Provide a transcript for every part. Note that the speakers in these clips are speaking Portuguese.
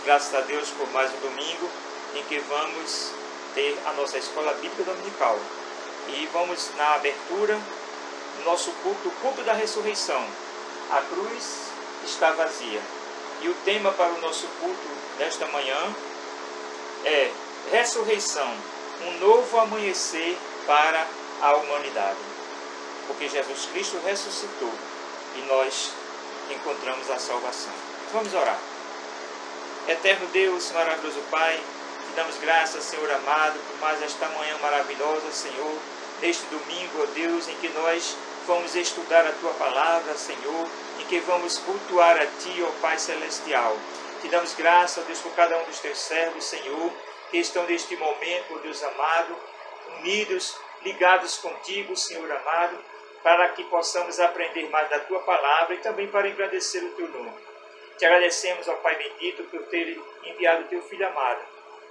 graças a Deus por mais um domingo em que vamos ter a nossa escola bíblica dominical. E vamos na abertura do nosso culto, o culto da ressurreição. A cruz está vazia. E o tema para o nosso culto desta manhã é ressurreição, um novo amanhecer para a humanidade. Porque Jesus Cristo ressuscitou e nós encontramos a salvação. Vamos orar. Eterno Deus, maravilhoso Pai, te damos graças, Senhor amado, por mais esta manhã maravilhosa, Senhor, neste domingo, ó Deus, em que nós vamos estudar a Tua palavra, Senhor, em que vamos cultuar a Ti, ó Pai Celestial. Te damos graças, ó Deus, por cada um dos Teus servos, Senhor, que estão neste momento, ó Deus amado, unidos, ligados contigo, Senhor amado, para que possamos aprender mais da Tua palavra e também para engrandecer o Teu nome. Te agradecemos, ó Pai bendito, por ter enviado o Teu Filho amado,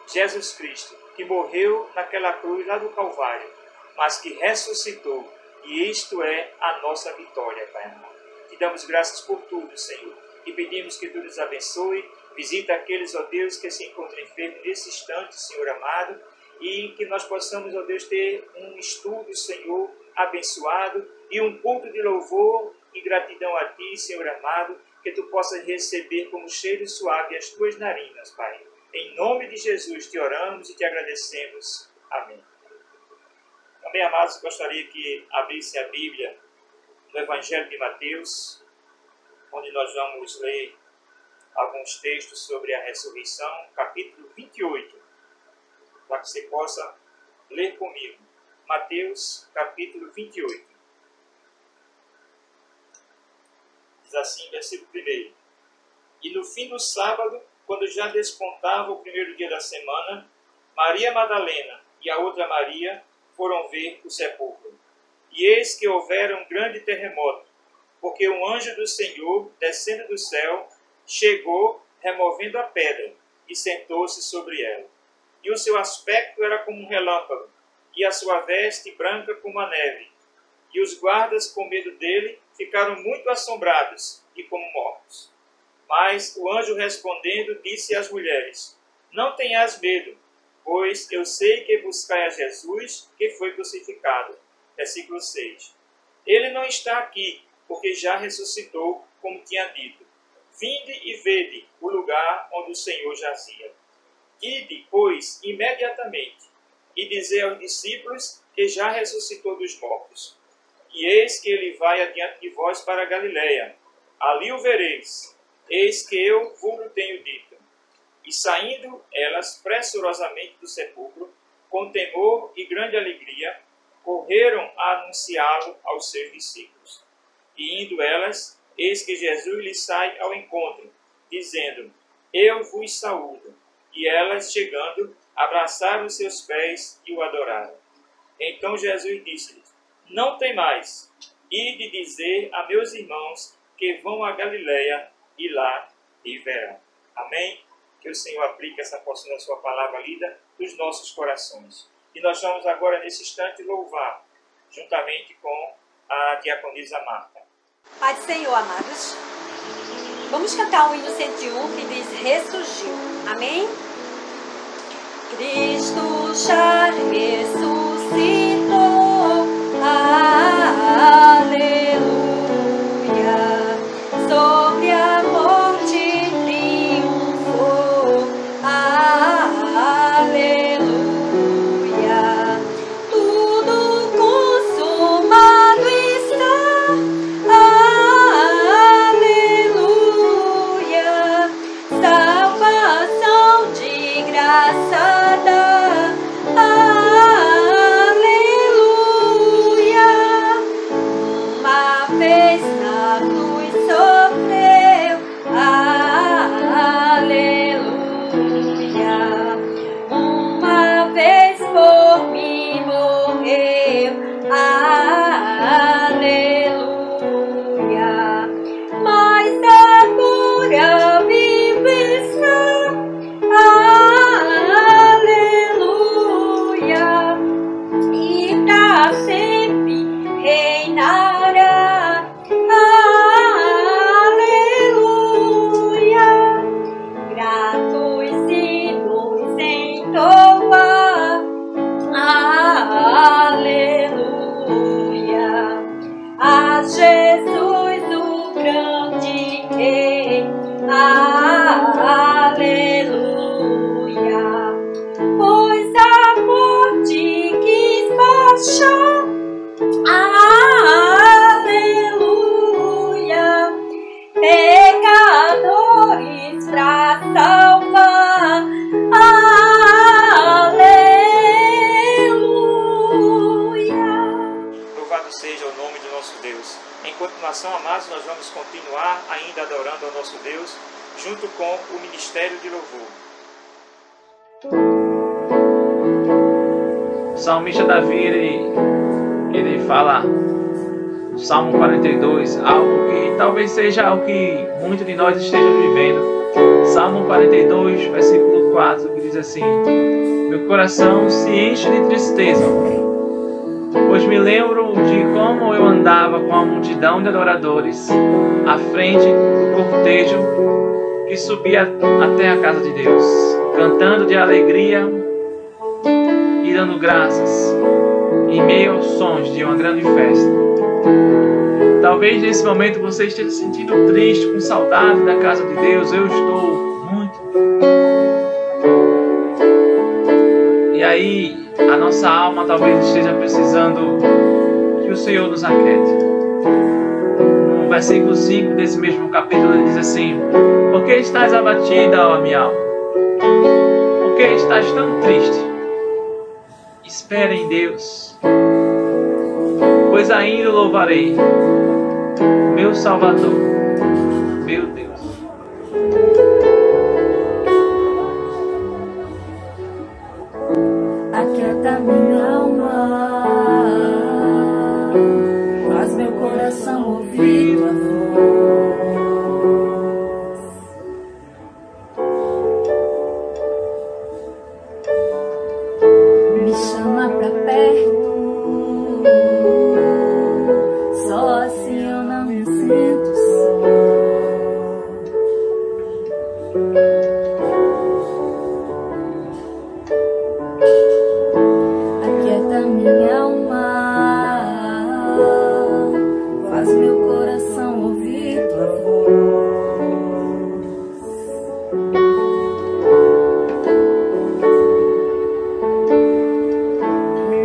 Jesus Cristo, que morreu naquela cruz lá do Calvário, mas que ressuscitou, e isto é a nossa vitória, Pai amado. Te damos graças por tudo, Senhor, e pedimos que Tu nos abençoe, visita aqueles, ó Deus, que se encontram enfermos nesse instante, Senhor amado, e que nós possamos, ó Deus, ter um estudo, Senhor, abençoado, e um culto de louvor e gratidão a Ti, Senhor amado, que Tu possas receber como cheiro suave as Tuas narinas, Pai. Em nome de Jesus te oramos e te agradecemos. Amém. Também, amados, gostaria que abrissem a Bíblia no Evangelho de Mateus, onde nós vamos ler alguns textos sobre a ressurreição, capítulo 28, para que você possa ler comigo. Mateus, capítulo 28. Diz assim, versículo 1. E no fim do sábado, quando já despontava o primeiro dia da semana, Maria Madalena e a outra Maria foram ver o sepulcro. E eis que houvera um grande terremoto, porque um anjo do Senhor, descendo do céu, chegou, removendo a pedra, e sentou-se sobre ela. E o seu aspecto era como um relâmpago, e a sua veste branca como a neve. E os guardas, com medo dele, ficaram muito assombrados e como mortos. Mas o anjo respondendo disse às mulheres: Não tenhas medo, pois eu sei que buscai a Jesus, que foi crucificado. Versículo 6. Ele não está aqui, porque já ressuscitou, como tinha dito. Vinde e vede o lugar onde o Senhor jazia. Ide, pois, imediatamente, e dizei aos discípulos que já ressuscitou dos mortos. E eis que ele vai adiante de vós para a Galiléia. Ali o vereis. Eis que eu vos tenho dito. E saindo elas pressurosamente do sepulcro, com temor e grande alegria, correram a anunciá-lo aos seus discípulos. E indo elas, eis que Jesus lhes sai ao encontro, dizendo: Eu vos saúdo. E elas, chegando, abraçaram os seus pés e o adoraram. Então Jesus disse-lhes: Não temais, ide dizer a meus irmãos que vão a Galiléia e lá me verão. Amém? Que o Senhor aplique essa porção da sua palavra lida nos nossos corações. E nós vamos agora, nesse instante, louvar, juntamente com a diaconisa Marta. Pai do Senhor, amados, vamos cantar o hino 101 que diz ressurgiu. Amém? Cristo já ressuscitou. Aleluia, sobre a morte triunfou. Aleluia, tudo consumado está. Aleluia, salvação de graça dá. ao nome do nosso Deus. Em continuação, amados, nós vamos continuar ainda adorando ao nosso Deus, junto com o Ministério de Louvor. O salmista Davi, ele fala no Salmo 42, algo que talvez seja o que muitos de nós estejam vivendo. Salmo 42, versículo 4, que diz assim: meu coração se enche de tristeza, pois me lembro de como eu andava com a multidão de adoradores à frente do cortejo que subia até a casa de Deus, cantando de alegria e dando graças em meio aos sons de uma grande festa. Talvez nesse momento você esteja se sentindo triste, com saudade da casa de Deus. Eu estou muito. E aí, a nossa alma talvez esteja precisando que o Senhor nos aquiete. No versículo 5 desse mesmo capítulo, ele diz assim: por que estás abatida, ó minha alma? Por que estás tão triste? Espera em Deus, pois ainda o louvarei, meu Salvador, meu Deus. Aquieta minha alma, faz meu coração ouvir tua voz. Me chama pra perto, só assim eu não me sinto só. Aquieta minha alma, faz meu coração ouvir tua voz.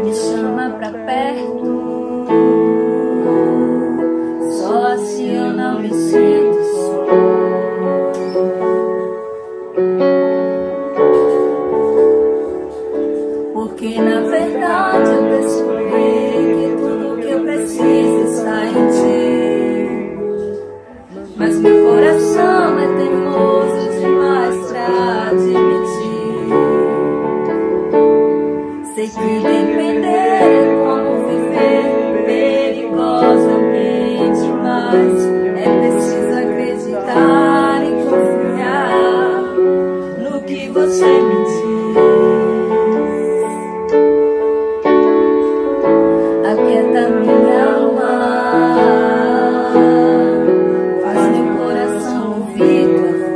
Me chama pra perto, só assim eu não me sinto só. Porque na verdade eu descobri que tudo que eu preciso está em ti. Mas meu coração é teimoso demais pra admitir. Sei que depender é como viver perigosamente, mas é preciso acreditar e confiar no que você me diz. Aquieta minha alma, faz meu coração ouvir tua voz.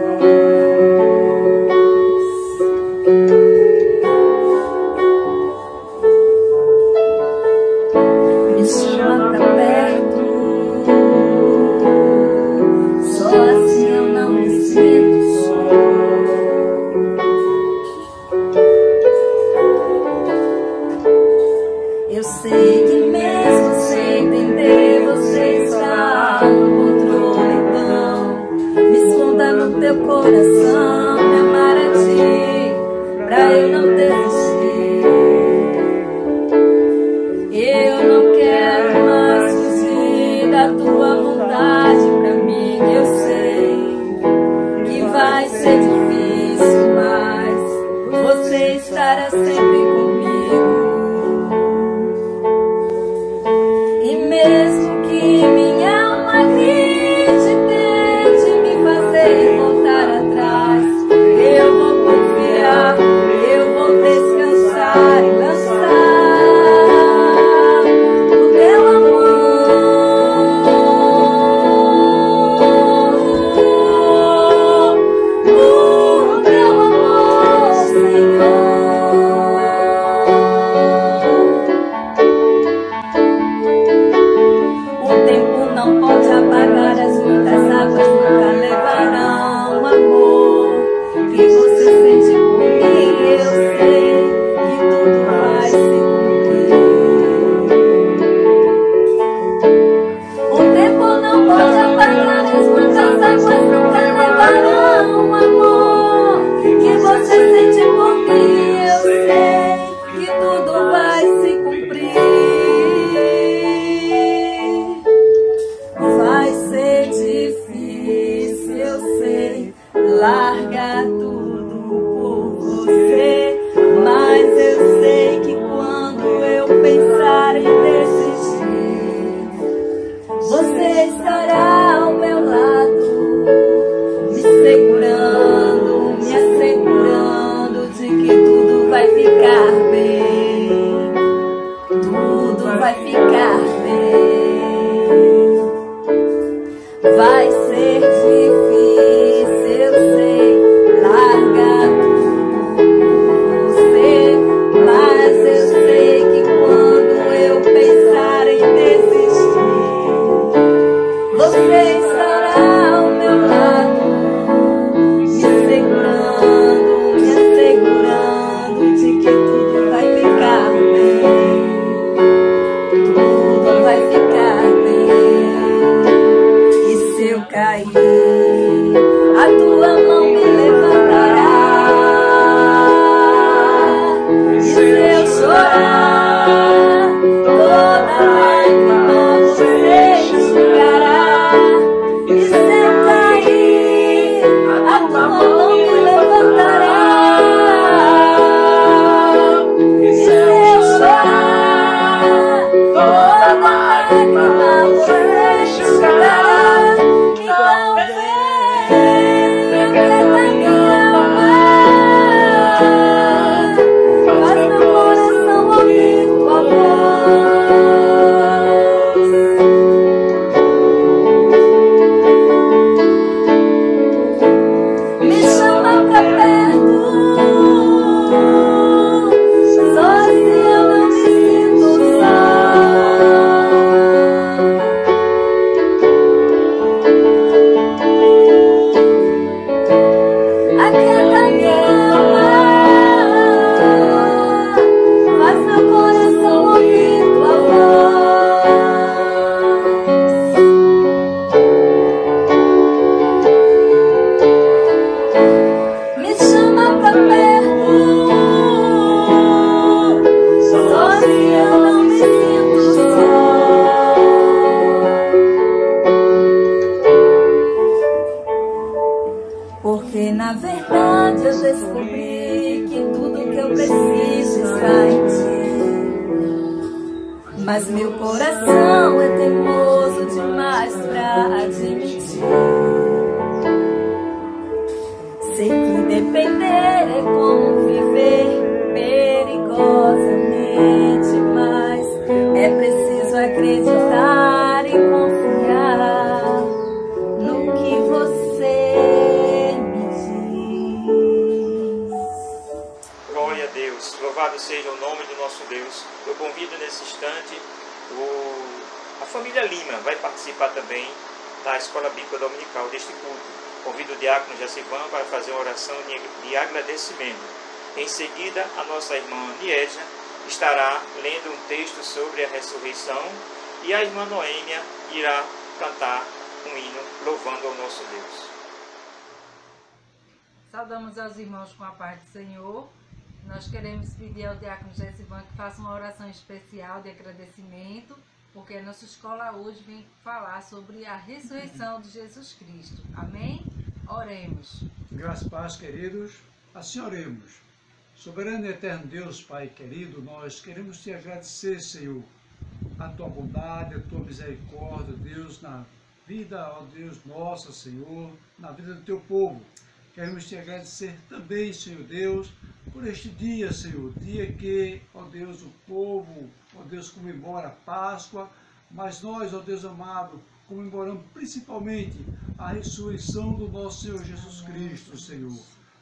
Me chama pra perto, só assim eu não me sinto só. Eu sei que mesmo sem entender você está no controle, então me esconda no teu coração, me amar a ti, pra eu não desistir. Eu não quero mais fugir da tua vontade pra mim. Eu sei que vai ser difícil, mas você estará sempre comigo. E mesmo que minha alma grite, tente me fazer voltar atrás, mas meu coração é teimoso demais pra admitir. Sei que depender é como viver perigosamente, mas é preciso acreditar e confiar no que você me diz. Glória a Deus, louvado seja o nome do nosso Deus. Eu convido nesse instante a família Lima, vai participar também da Escola Bíblica Dominical deste culto. Convido o diácono Jacivan para fazer uma oração de agradecimento. Em seguida, a nossa irmã Niedja estará lendo um texto sobre a ressurreição e a irmã Noêmia irá cantar um hino louvando ao nosso Deus. Saudamos aos irmãos com a paz do Senhor. Nós queremos pedir ao diácono Jacivan que faça uma oração especial de agradecimento, porque a nossa escola hoje vem falar sobre a ressurreição de Jesus Cristo. Amém? Oremos. Graças e paz, queridos. Assim oremos. Soberano e eterno Deus, Pai querido, nós queremos te agradecer, Senhor, a tua bondade, a tua misericórdia, Deus, na vida, ó Deus, nossa, Senhor, na vida do teu povo. Queremos te agradecer também, Senhor Deus, por este dia, Senhor, dia que, ó Deus, o povo, ó Deus, comemora a Páscoa, mas nós, ó Deus amado, comemoramos principalmente a ressurreição do nosso Senhor Jesus Cristo, Senhor.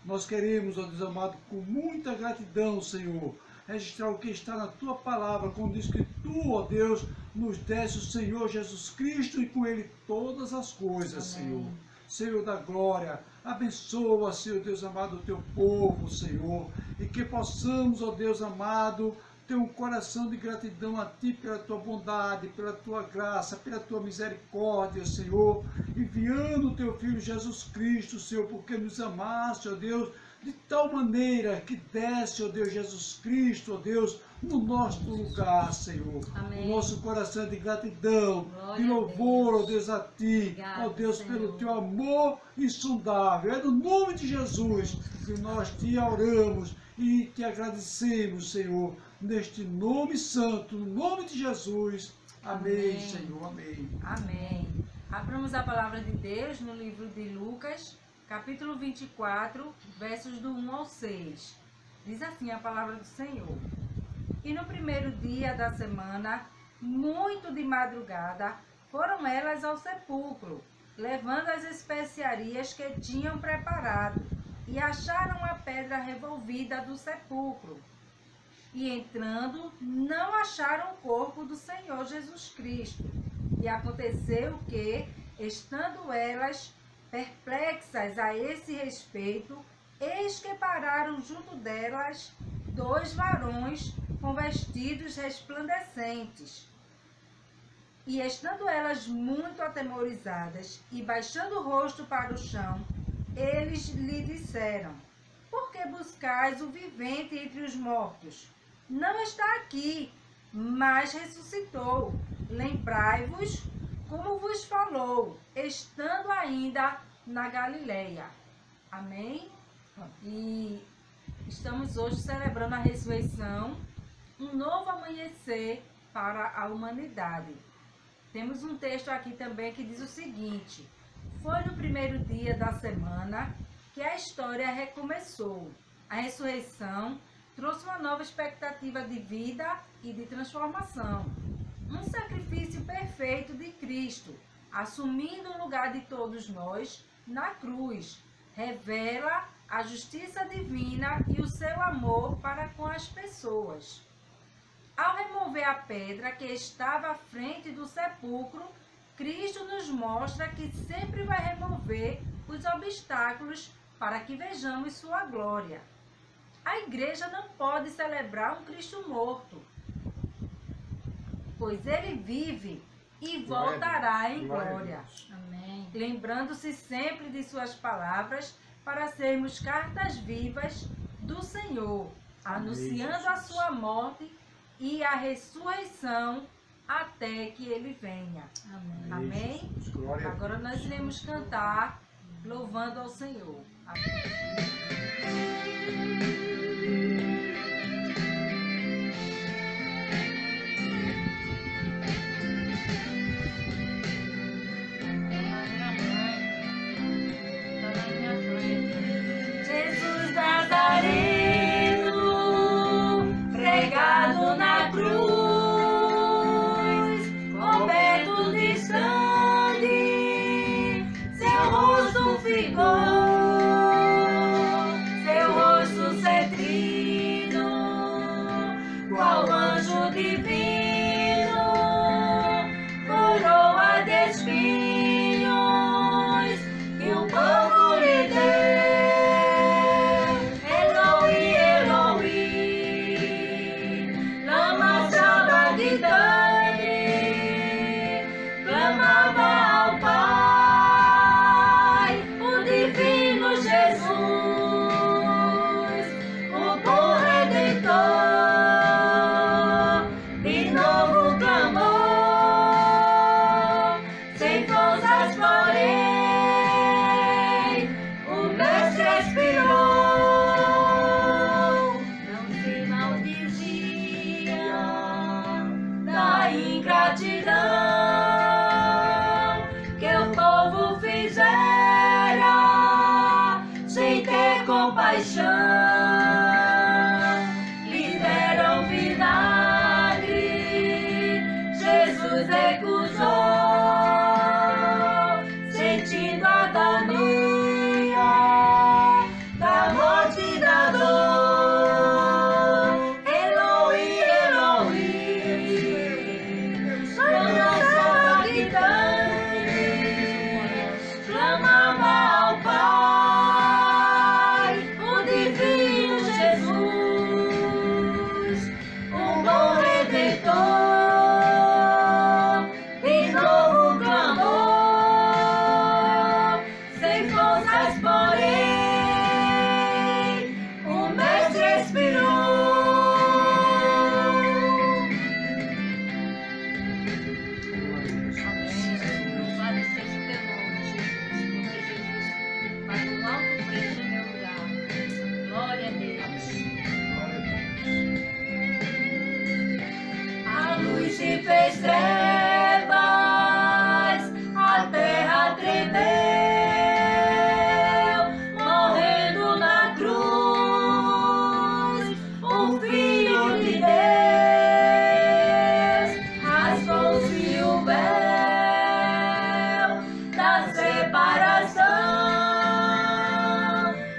Nós queremos, ó Deus amado, com muita gratidão, Senhor, registrar o que está na tua palavra, quando diz que tu, ó Deus, nos deste o Senhor Jesus Cristo e com ele todas as coisas, Amém. Senhor. Senhor da glória, abençoa, Senhor Deus amado, o teu povo, Senhor, e que possamos, ó Deus amado, ter um coração de gratidão a Ti pela Tua bondade, pela Tua graça, pela Tua misericórdia, Senhor, enviando o Teu Filho Jesus Cristo, Senhor, porque nos amaste, ó Deus, de tal maneira que desce, ó Deus, Jesus Cristo, ó Deus, no nosso lugar, Senhor. Amém. O nosso coração é de gratidão, glória de louvor, ó Deus, a Ti, obrigado, ó Deus, Senhor, pelo Teu amor insondável. É no nome de Jesus que nós Te oramos e Te agradecemos, Senhor, neste nome santo, no nome de Jesus. Amém, amém. Senhor, amém. Amém. Abramos a palavra de Deus no livro de Lucas, capítulo 24, versos do 1 ao 6. Diz assim a palavra do Senhor. E no primeiro dia da semana, muito de madrugada, foram elas ao sepulcro, levando as especiarias que tinham preparado, e acharam a pedra revolvida do sepulcro. E entrando, não acharam o corpo do Senhor Jesus Cristo. E aconteceu que, estando elas perplexas a esse respeito, eis que pararam junto delas 2 varões com vestidos resplandecentes. E estando elas muito atemorizadas e baixando o rosto para o chão, eles lhe disseram: por que buscais o vivente entre os mortos? Não está aqui, mas ressuscitou. Lembrai-vos como vos falou, estando ainda na Galileia. Amém? E estamos hoje celebrando a ressurreição, um novo amanhecer para a humanidade. Temos um texto aqui também que diz o seguinte: foi no primeiro dia da semana que a história recomeçou. A ressurreição trouxe uma nova expectativa de vida e de transformação. Um sacrifício perfeito de Cristo, assumindo o lugar de todos nós na cruz, revela a justiça divina e o seu amor para com as pessoas. Ao remover a pedra que estava à frente do sepulcro, Cristo nos mostra que sempre vai remover os obstáculos para que vejamos sua glória. A igreja não pode celebrar um Cristo morto, pois ele vive e voltará em glória. Amém. Lembrando-se sempre de suas palavras para sermos cartas vivas do Senhor, anunciando a sua morte e a ressurreição até que ele venha. Amém. Amém? Agora nós iremos cantar louvando ao Senhor. paixão lhe deram vinagre. Jesus recusou, sentindo a agonia da morte e da dor. Eloi, Eloi, clamava gritante, clamava ao Pai, o divino Jesus, o bom Redentor, de novo clamou, sem forças porém, o Mestre expirou. Louvado seja o teu nome, Jesus, porque Jesus pagou um alto preço em meu lugar. Glória a Deus. A luz se fez trevas, a terra tremeu, morrendo na cruz, o Filho de Deus, rasgou-se o véu da separação,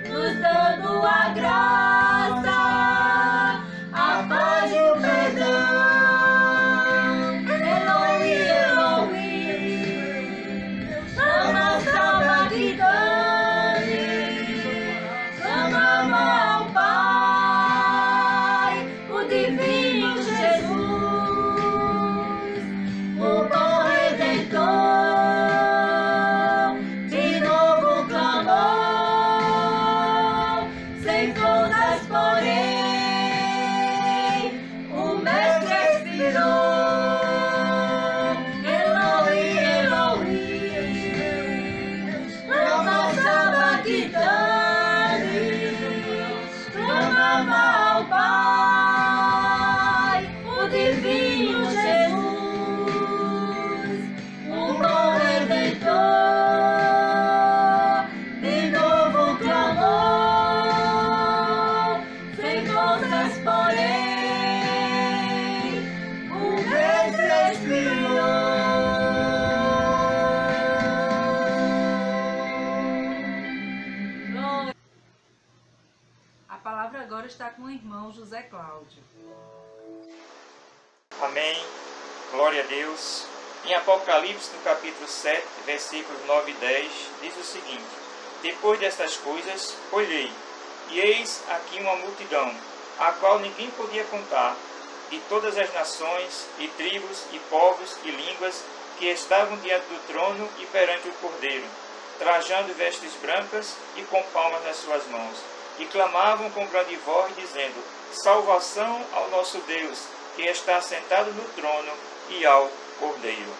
nos dando a graça, a paz e o perdão. Eloi, Eloi, lama sabachthani, clamava ao Pai, o divino Jesus, o bom Redentor, de novo clamou, sem forças porém, o Mestre expirou. Eloi, Eloi, lama sabachthani, clamava ao Pai, o divino Jesus, o bom Redentor, de novo clamou, sem forças porém, o Mestre expirou. A palavra agora está com o irmão José Cláudio. Amém. Glória a Deus. Em Apocalipse, no capítulo 7, versículos 9 e 10, diz o seguinte: Depois destas coisas, olhei, e eis aqui uma multidão, a qual ninguém podia contar, de todas as nações, e tribos, e povos, e línguas, que estavam diante do trono e perante o Cordeiro, trajando vestes brancas e com palmas nas suas mãos, e clamavam com grande voz, dizendo: Salvação ao nosso Deus, que está sentado no trono, e ao Cordeiro.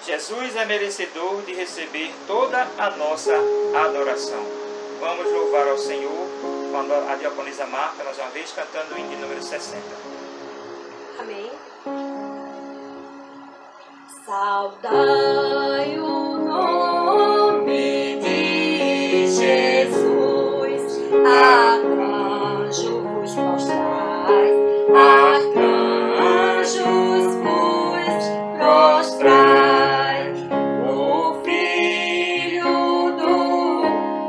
Jesus é merecedor de receber toda a nossa adoração. Vamos louvar ao Senhor quando a diaconisa Marta, mais uma vez, cantando o hino de número 60. Amém. Saudai o nome de Jesus, arcanjos postrais, arcanjos vos prostrai, o Filho do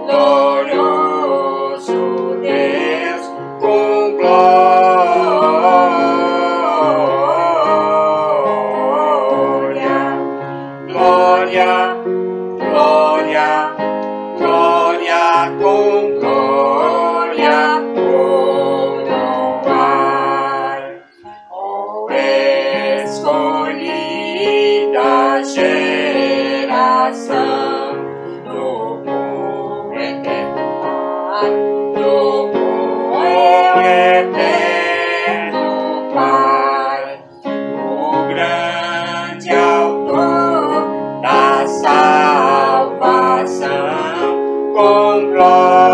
glorioso Deus com glória, glória, glória, glória com glória coroai. Ó escolhida geração do povo eterno Pai, do povo eterno Pai, o grande autor da salvação com glória,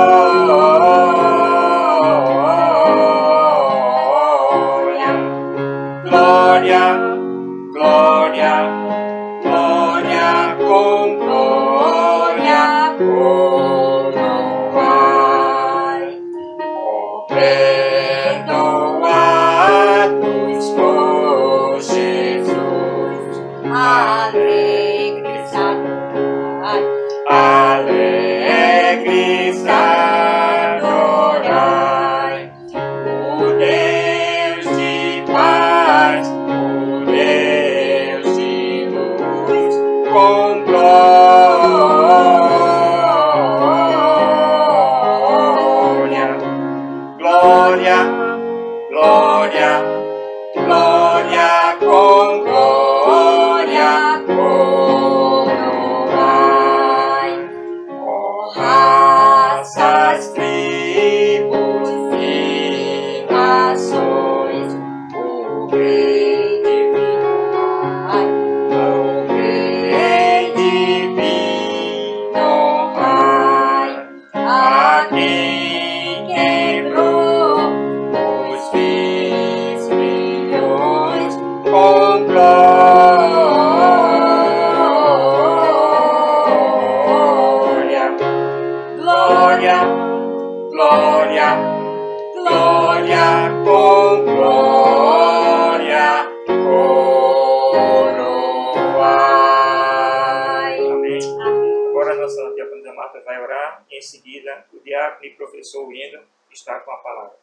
glória, glória, glória com glória coroai. alegres adorai, Alegres adorai o Deus de paz, o Deus de luz, com glória, glória, glória, glória, com glória, coroai, ó raças, tribos e nações, o Rei divino Pai, o Rei divino Pai, a quem quebrou os fins milhões, com glória, glória, glória, glória, com glória, coroai. Amém. Agora a nossa diaconisa Marta vai orar e em seguida o diácono e professor Wendel está com a palavra.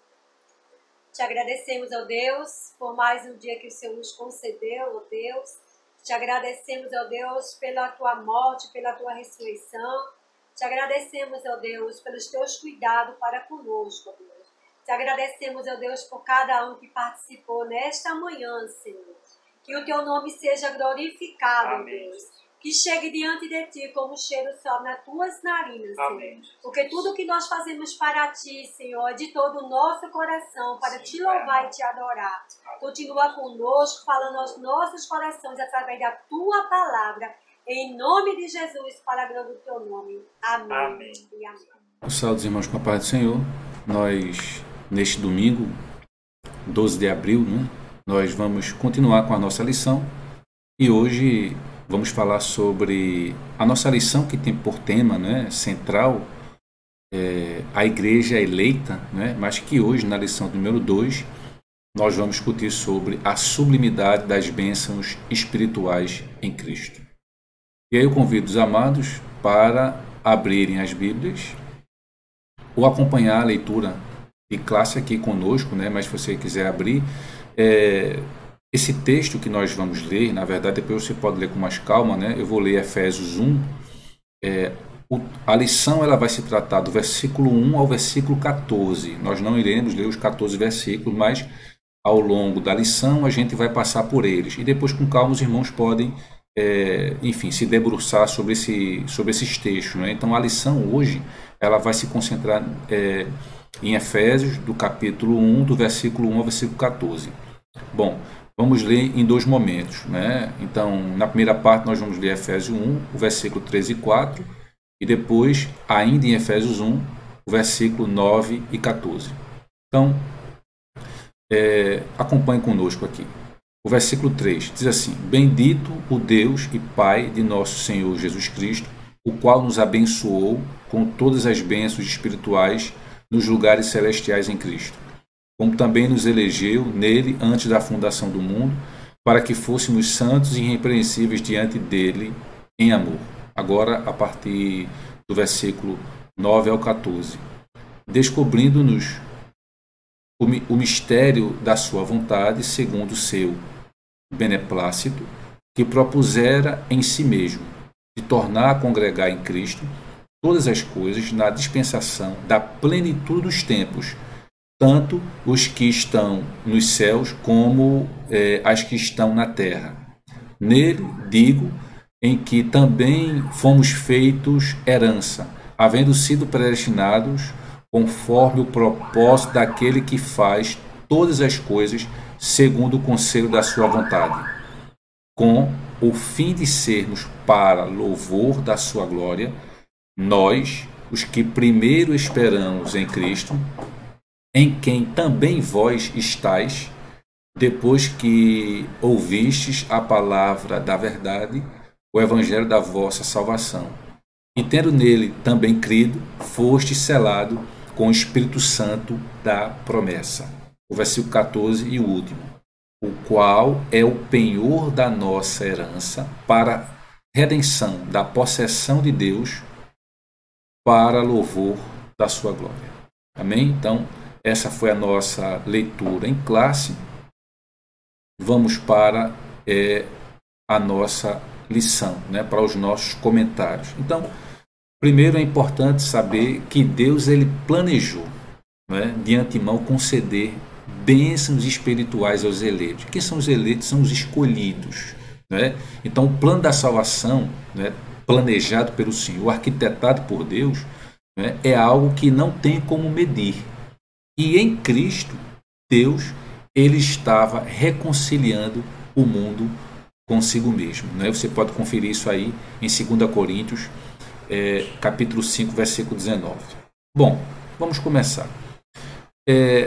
Te agradecemos, ó Deus, por mais um dia que o Senhor nos concedeu, ó Deus. Te agradecemos, ó Deus, pela tua morte, pela tua ressurreição. Te agradecemos, ó Deus, pelos teus cuidados para conosco, ó Deus. Te agradecemos, ó Deus, por cada um que participou nesta manhã, Senhor. Que o teu nome seja glorificado, ó Deus. Que chegue diante de ti como cheiro só nas tuas narinas, Senhor. Amém. Porque tudo que nós fazemos para ti, Senhor, é de todo o nosso coração, para te louvar e te adorar. Continua conosco, falando aos nossos corações através da tua palavra. Em nome de Jesus, para a glória do teu nome. Amém. Amém. E amém. Saúde, irmãos, com a paz do Senhor. Nós, neste domingo, 12 de abril, né, nós vamos continuar com a nossa lição. E hoje vamos falar sobre a nossa lição, que tem por tema, né, central a igreja eleita, né, mas que hoje, na lição número 2, nós vamos discutir sobre a sublimidade das bênçãos espirituais em Cristo. E aí eu convido os amados para abrirem as Bíblias ou acompanhar a leitura de classe aqui conosco, né, mas se você quiser abrir, esse texto que nós vamos ler, na verdade, depois você pode ler com mais calma, né? Eu vou ler Efésios 1. A lição ela vai se tratar do versículo 1 ao versículo 14. Nós não iremos ler os 14 versículos, mas ao longo da lição a gente vai passar por eles. E depois, com calma, os irmãos podem, enfim, se debruçar sobre esses textos, né? Então, a lição hoje ela vai se concentrar em Efésios, do capítulo 1, do versículo 1 ao versículo 14. Bom, vamos ler em dois momentos, né? Então, na primeira parte nós vamos ler Efésios 1, o versículo 13 e 4, e depois, ainda em Efésios 1, o versículo 9 e 14. Então, acompanhe conosco aqui. O versículo 3 diz assim: Bendito o Deus e Pai de nosso Senhor Jesus Cristo, o qual nos abençoou com todas as bênçãos espirituais nos lugares celestiais em Cristo, como também nos elegeu nele antes da fundação do mundo, para que fôssemos santos e irrepreensíveis diante dele em amor. Agora, a partir do versículo 9 ao 14. Descobrindo-nos o mistério da sua vontade, segundo o seu beneplácito, que propusera em si mesmo, de tornar a congregar em Cristo todas as coisas na dispensação da plenitude dos tempos, tanto os que estão nos céus como as que estão na terra. Nele, digo, em que também fomos feitos herança, havendo sido predestinados conforme o propósito daquele que faz todas as coisas segundo o conselho da sua vontade, com o fim de sermos para louvor da sua glória, nós, os que primeiro esperamos em Cristo, em quem também vós estáis, depois que ouvistes a palavra da verdade, o evangelho da vossa salvação, e tendo nele também crido, foste selado com o Espírito Santo da promessa. O versículo 14 e o último. o qual é o penhor da nossa herança para redenção da possessão de Deus para louvor da sua glória. Amém? Então, essa foi a nossa leitura em classe. Vamos para a nossa lição, né, para os nossos comentários. Então, primeiro é importante saber que Deus ele planejou, né, de antemão conceder bênçãos espirituais aos eleitos. Quem são os eleitos? São os escolhidos. Né? Então, o plano da salvação, né, planejado pelo Senhor, arquitetado por Deus, né, é algo que não tem como medir. E em Cristo, Deus ele estava reconciliando o mundo consigo mesmo. Né? Você pode conferir isso aí em 2 Coríntios, capítulo 5, versículo 19. Bom, vamos começar.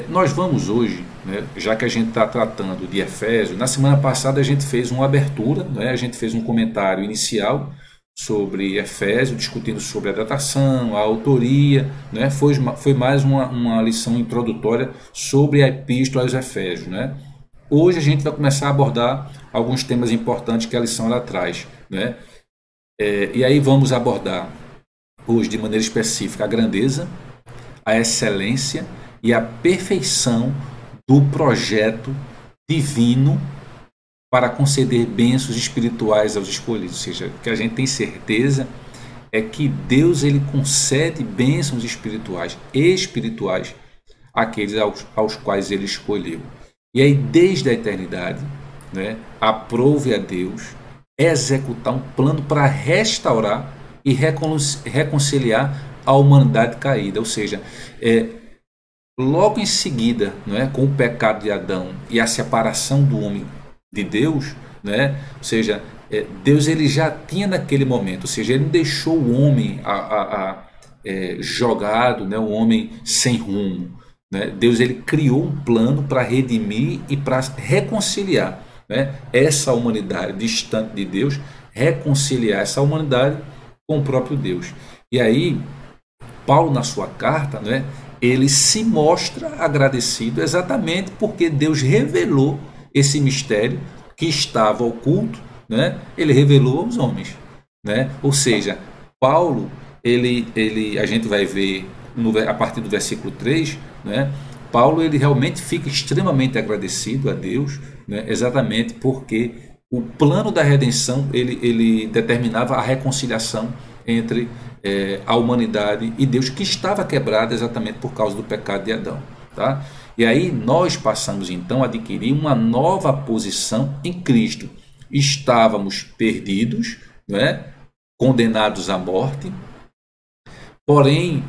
Nós vamos hoje, né, já que a gente está tratando de Efésios, na semana passada a gente fez uma abertura, né, a gente fez um comentário inicial sobre Efésios, discutindo sobre a datação, a autoria, né, foi mais uma lição introdutória sobre a Epístola aos Efésios. Né. Hoje a gente vai começar a abordar alguns temas importantes que a lição ela traz. Né. E aí vamos abordar hoje de maneira específica a grandeza, a excelência e a perfeição do projeto divino para conceder bênçãos espirituais aos escolhidos. Ou seja, o que a gente tem certeza é que Deus ele concede bênçãos espirituais àqueles aos quais ele escolheu. E aí, desde a eternidade, né, aprove a Deus executar um plano para restaurar e reconciliar a humanidade caída. Ou seja, logo em seguida, né, com o pecado de Adão e a separação do homem de Deus, né, ou seja, Deus ele já tinha naquele momento, ou seja, ele não deixou o homem jogado, né, o homem sem rumo. Né? Deus ele criou um plano para redimir e para reconciliar, né, essa humanidade distante de Deus, reconciliar essa humanidade com o próprio Deus. E aí, Paulo, na sua carta, né, ele se mostra agradecido exatamente porque Deus revelou esse mistério que estava oculto, né? Ele revelou aos homens. Né? Ou seja, Paulo, a gente vai ver a partir do versículo 3, né? Paulo ele realmente fica extremamente agradecido a Deus, né? Exatamente porque o plano da redenção ele determinava a reconciliação entre a humanidade e Deus, que estava quebrada exatamente por causa do pecado de Adão. Tá? E aí nós passamos então a adquirir uma nova posição em Cristo. Estávamos perdidos, né? Condenados à morte, porém,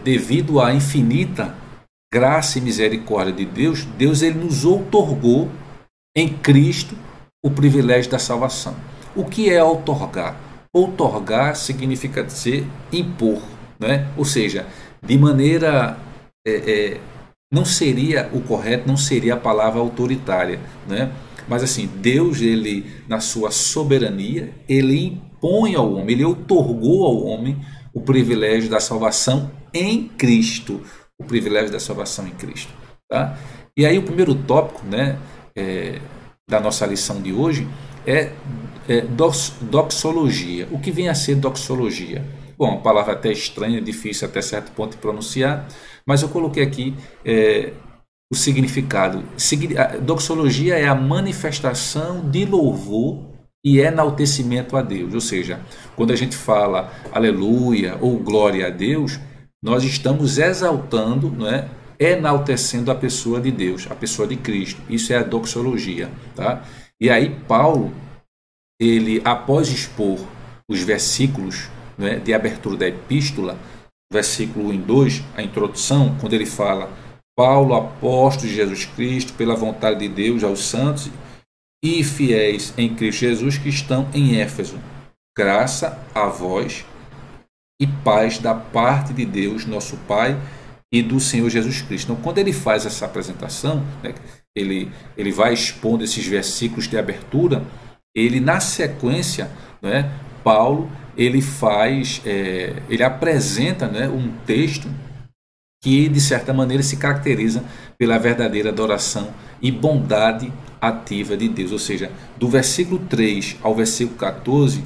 devido à infinita graça e misericórdia de Deus, Deus ele nos outorgou em Cristo o privilégio da salvação. O que é outorgar? Outorgar significa dizer impor, né? Ou seja, de maneira não seria o correto, não seria a palavra autoritária, né? Mas assim, Deus ele na sua soberania, ele impõe ao homem, ele outorgou ao homem o privilégio da salvação em Cristo, o privilégio da salvação em Cristo, tá? E aí o primeiro tópico, né, da nossa lição de hoje é doxologia. O que vem a ser doxologia? Bom, uma palavra até estranha, difícil até certo ponto de pronunciar, mas eu coloquei aqui o significado. A doxologia é a manifestação de louvor e enaltecimento a Deus. Ou seja, quando a gente fala aleluia ou glória a Deus, nós estamos exaltando, né, enaltecendo a pessoa de Deus, a pessoa de Cristo. Isso é a doxologia. Tá? E aí Paulo, ele após expor os versículos, né, de abertura da epístola, versículo 1 e 2, a introdução, quando ele fala: Paulo, apóstolo de Jesus Cristo, pela vontade de Deus, aos santos e fiéis em Cristo Jesus que estão em Éfeso, graça a vós e paz da parte de Deus, nosso Pai, e do Senhor Jesus Cristo. Então, quando ele faz essa apresentação, né, ele vai expondo esses versículos de abertura, ele na sequência, né, Paulo ele apresenta, né, um texto que de certa maneira se caracteriza pela verdadeira adoração e bondade ativa de Deus. Ou seja, do versículo 3 ao versículo 14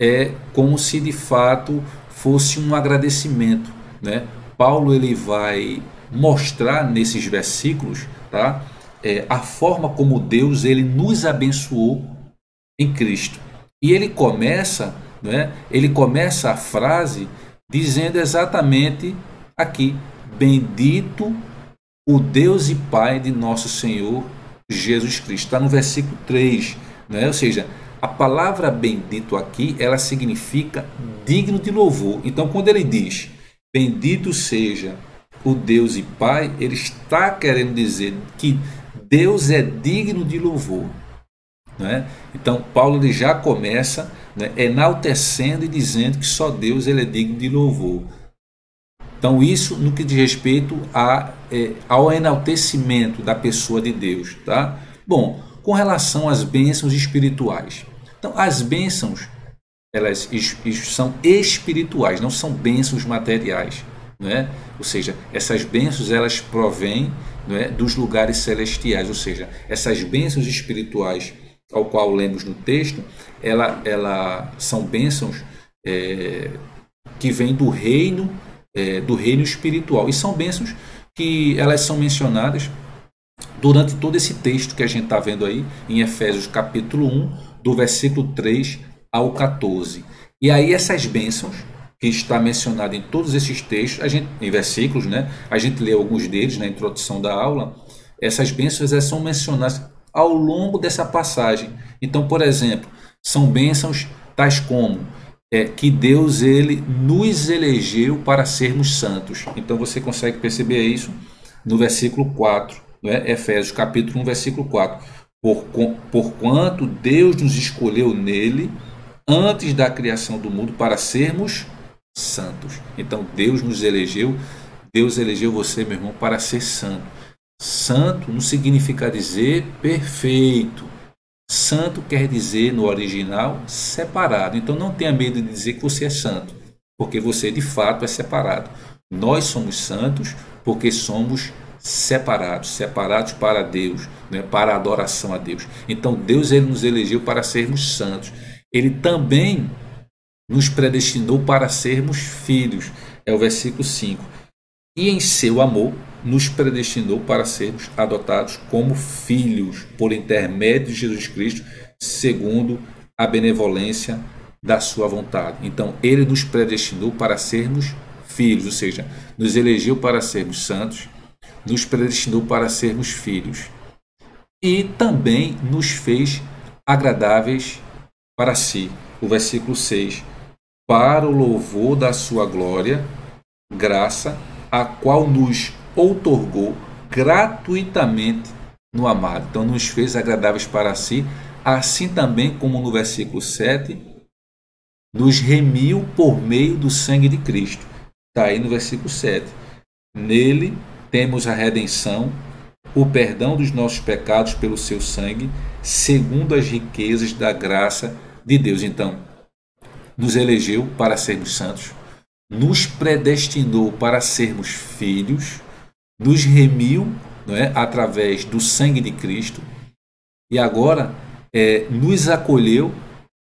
é como se de fato fosse um agradecimento, né? Paulo ele vai mostrar nesses versículos, tá? A forma como Deus ele nos abençoou em Cristo. E ele começa, né? Ele começa a frase dizendo exatamente aqui: bendito o Deus e Pai de nosso Senhor Jesus Cristo. Está no versículo 3, né? Ou seja, a palavra bendito aqui, ela significa digno de louvor. Então, quando ele diz bendito seja o Deus e Pai, ele está querendo dizer que Deus é digno de louvor, né? Então, Paulo ele já começa, né, enaltecendo e dizendo que só Deus ele é digno de louvor. Então, isso no que diz respeito ao enaltecimento da pessoa de Deus, tá? Bom, com relação às bênçãos espirituais. Então, as bênçãos, elas são espirituais, não são bênçãos materiais, né? Ou seja, essas bênçãos, elas provêm, né, dos lugares celestiais. Ou seja, essas bênçãos espirituais, ao qual lemos no texto, ela são bênçãos que vêm do reino espiritual. E são bênçãos que elas são mencionadas durante todo esse texto que a gente está vendo aí em Efésios capítulo 1, do versículo 3 ao 14. E aí essas bênçãos que está mencionado em todos esses textos, em versículos, né? A gente lê alguns deles na introdução da aula. Essas bênçãos são mencionadas ao longo dessa passagem. Então, por exemplo, são bênçãos tais como que Deus ele nos elegeu para sermos santos. Então você consegue perceber isso no versículo 4, né? Efésios capítulo 1, versículo 4. Porquanto Deus nos escolheu nele antes da criação do mundo para sermos santos. Então Deus nos elegeu, Deus elegeu você, meu irmão, para ser santo. Santo não significa dizer perfeito. Santo quer dizer, no original, separado. Então não tenha medo de dizer que você é santo, porque você de fato é separado. Nós somos santos porque somos separados para Deus, né, para a adoração a Deus. Então Deus ele nos elegeu para sermos santos. Ele também nos predestinou para sermos filhos. É o versículo 5. E em seu amor nos predestinou para sermos adotados como filhos por intermédio de Jesus Cristo, segundo a benevolência da sua vontade. Então, ele nos predestinou para sermos filhos, ou seja, nos elegeu para sermos santos, nos predestinou para sermos filhos e também nos fez agradáveis para si. O versículo 6. Para o louvor da sua glória, graça, a qual nos outorgou gratuitamente no amado. Então nos fez agradáveis para si, assim também como no versículo 7, nos remiu por meio do sangue de Cristo. Está aí no versículo 7. Nele temos a redenção, o perdão dos nossos pecados pelo seu sangue, segundo as riquezas da graça de Deus. Então, nos elegeu para sermos santos, nos predestinou para sermos filhos, nos remiu, não é, através do sangue de Cristo, e agora nos acolheu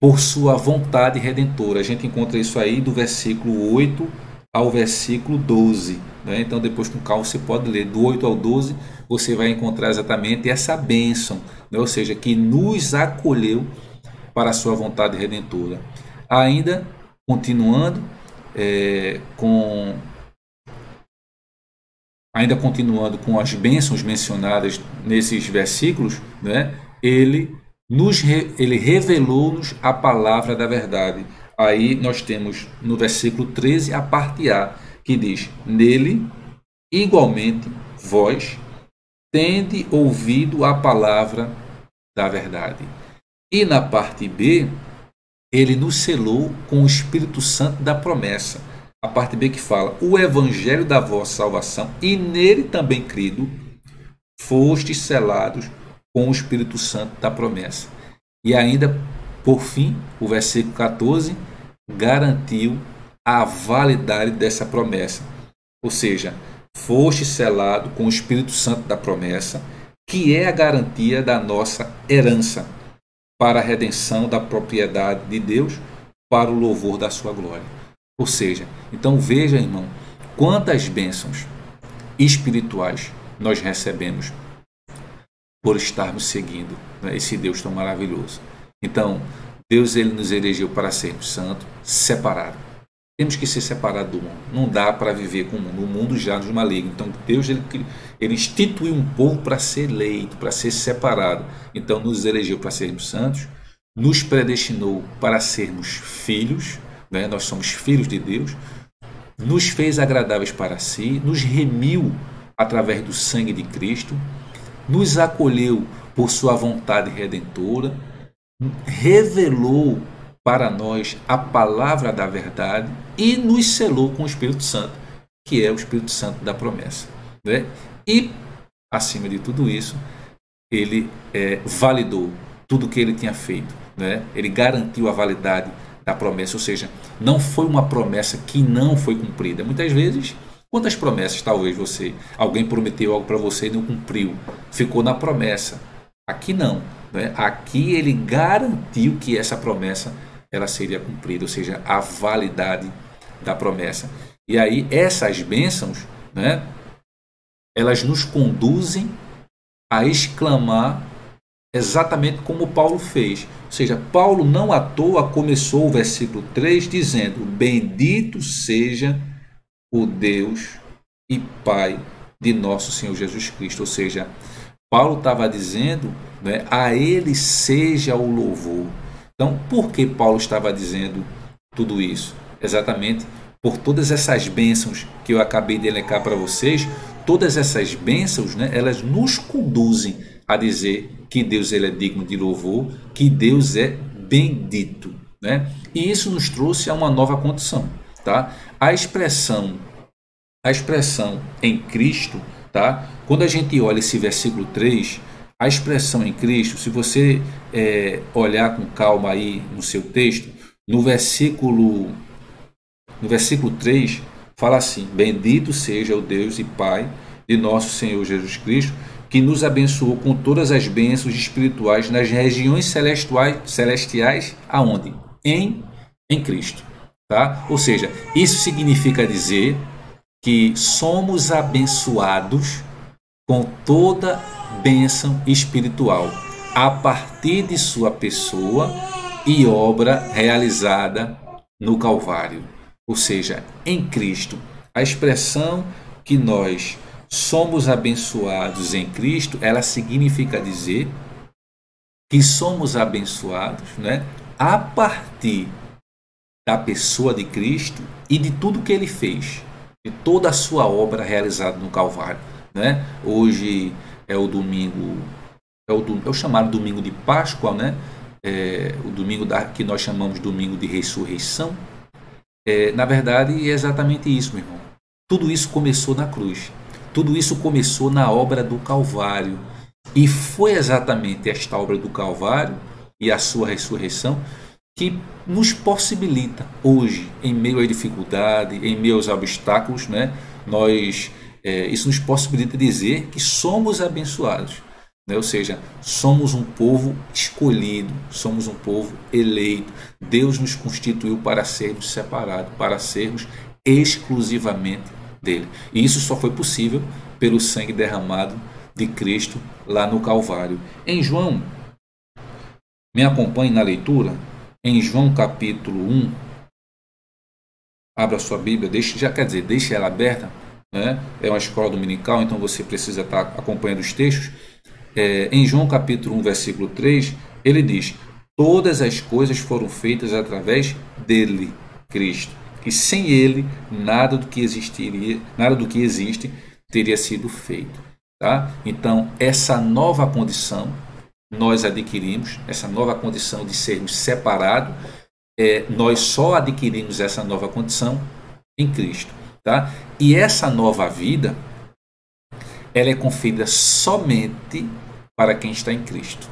por sua vontade redentora. A gente encontra isso aí do versículo 8 ao versículo 12. Né? Então, depois com calma você pode ler do 8 ao 12, você vai encontrar exatamente essa bênção, né? Ou seja, que nos acolheu para a sua vontade redentora. Ainda continuando com as bênçãos mencionadas nesses versículos, né? Ele revelou-nos a palavra da verdade. Aí nós temos no versículo 13 a parte A, que diz: nele, igualmente, vós tende ouvido a palavra da verdade. E na parte B, ele nos selou com o Espírito Santo da promessa. A parte B que fala: o evangelho da vossa salvação, e nele também crido, fostes selados com o Espírito Santo da promessa. E ainda, por fim, o versículo 14 garantiu a validade dessa promessa. Ou seja, foste selado com o Espírito Santo da promessa, que é a garantia da nossa herança para a redenção da propriedade de Deus, para o louvor da sua glória. Ou seja, então veja, irmão, quantas bênçãos espirituais nós recebemos por estarmos seguindo, né, esse Deus tão maravilhoso. Então, Deus, ele nos elegeu para sermos santos, separados. Temos que ser separados do mundo. Não dá para viver com o mundo. O mundo já nos maligno. Então, Deus, ele instituiu um povo para ser eleito, para ser separado. Então, nos elegeu para sermos santos, nos predestinou para sermos filhos, né? Nós somos filhos de Deus, nos fez agradáveis para si, nos remiu através do sangue de Cristo, nos acolheu por sua vontade redentora, revelou para nós a palavra da verdade e nos selou com o Espírito Santo, que é o Espírito Santo da promessa, né? E, acima de tudo isso, ele validou tudo o que ele tinha feito, né? Ele garantiu a validade da promessa, ou seja, não foi uma promessa que não foi cumprida. Muitas vezes, quantas promessas talvez alguém prometeu algo para você e não cumpriu, ficou na promessa. Aqui não, né? Aqui ele garantiu que essa promessa ela seria cumprida, ou seja, a validade da promessa. E aí essas bênçãos, né, elas nos conduzem a exclamar exatamente como Paulo fez. Ou seja, Paulo não à toa começou o versículo 3 dizendo: bendito seja o Deus e Pai de nosso Senhor Jesus Cristo. Ou seja, Paulo estava dizendo, né, a ele seja o louvor. Então, por que Paulo estava dizendo tudo isso? Exatamente por todas essas bênçãos que eu acabei de elencar para vocês. Todas essas bênçãos, né, elas nos conduzem a dizer que Deus, ele é digno de louvor, que Deus é bendito, né? E isso nos trouxe a uma nova condição, tá? A expressão em Cristo, tá? Quando a gente olha esse versículo 3, a expressão em Cristo, se você olhar com calma aí no seu texto, no versículo 3, fala assim: bendito seja o Deus e Pai de nosso Senhor Jesus Cristo, que nos abençoou com todas as bênçãos espirituais nas regiões celestiais, aonde? Em Cristo, tá? Ou seja, isso significa dizer que somos abençoados com toda bênção espiritual a partir de sua pessoa e obra realizada no Calvário. Ou seja, em Cristo. A expressão que nós somos abençoados em Cristo, ela significa dizer que somos abençoados, né, a partir da pessoa de Cristo e de tudo que ele fez, de toda a sua obra realizada no Calvário, né? Hoje é o domingo, é o chamado domingo de Páscoa, né? O domingo que nós chamamos de domingo de ressurreição. Na verdade, é exatamente isso, meu irmão. Tudo isso começou na cruz. Tudo isso começou na obra do Calvário. E foi exatamente esta obra do Calvário e a sua ressurreição que nos possibilita hoje, em meio à dificuldade, em meio aos obstáculos, né? Isso nos possibilita dizer que somos abençoados, né? Ou seja, somos um povo escolhido, somos um povo eleito. Deus nos constituiu para sermos separados, para sermos exclusivamente dele. E isso só foi possível pelo sangue derramado de Cristo lá no Calvário. Em João, me acompanhe na leitura, em João capítulo 1, abra sua Bíblia, deixe ela aberta, né? É uma escola dominical, então você precisa estar acompanhando os textos. Em João capítulo 1, versículo 3, ele diz: todas as coisas foram feitas através dele, Cristo, e sem ele nada do que existe teria sido feito, tá? Então essa nova condição nós adquirimos, essa nova condição de sermos separados, nós só adquirimos essa nova condição em Cristo, tá? E essa nova vida, ela é conferida somente para quem está em Cristo.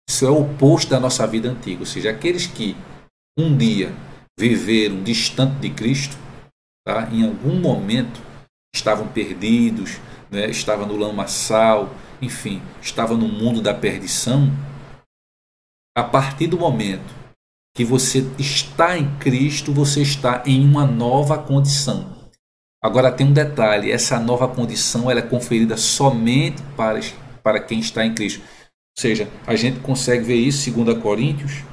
Isso é o oposto da nossa vida antiga, ou seja, aqueles que um dia viveram distante de Cristo, tá? Em algum momento estavam perdidos, né, estava no lamaçal, enfim, estava no mundo da perdição. A partir do momento que você está em Cristo, você está em uma nova condição. Agora tem um detalhe, essa nova condição ela é conferida somente para quem está em Cristo. Ou seja, a gente consegue ver isso em 2 Coríntios,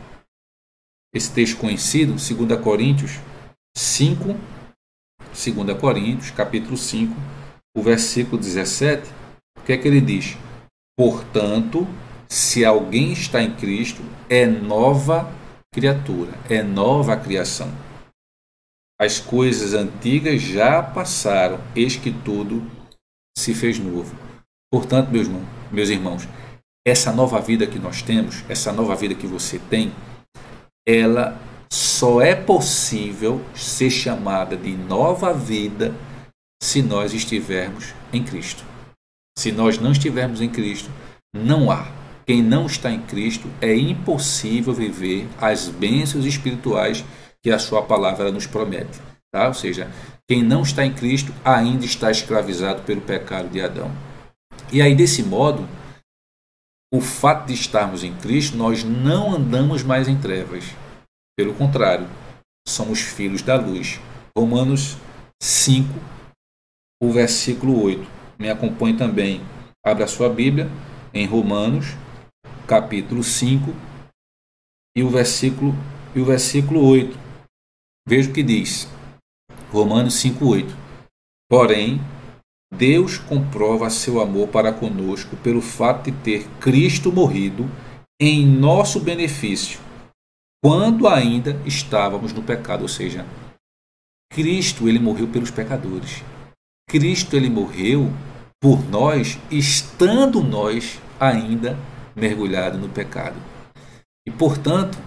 esse texto conhecido, 2 Coríntios 5, 2 Coríntios, capítulo 5, o versículo 17, o que é que ele diz? Portanto, se alguém está em Cristo, é nova criatura, é nova criação. As coisas antigas já passaram, eis que tudo se fez novo. Portanto, meus irmãos, essa nova vida que nós temos, essa nova vida que você tem, ela só é possível ser chamada de nova vida se nós estivermos em Cristo. Se nós não estivermos em Cristo, não há. Quem não está em Cristo, é impossível viver as bênçãos espirituais que a sua palavra nos promete. Tá? Ou seja, quem não está em Cristo ainda está escravizado pelo pecado de Adão. E aí, desse modo, o fato de estarmos em Cristo, nós não andamos mais em trevas. Pelo contrário, somos filhos da luz. Romanos 5, o versículo 8. Me acompanhe também. Abra a sua Bíblia em Romanos, capítulo 5, e o versículo 8. Veja o que diz. Romanos 5, 8. Porém, Deus comprova seu amor para conosco pelo fato de ter Cristo morrido em nosso benefício, quando ainda estávamos no pecado. Ou seja, Cristo ele morreu pelos pecadores. Cristo ele morreu por nós, estando nós ainda mergulhados no pecado. E, portanto,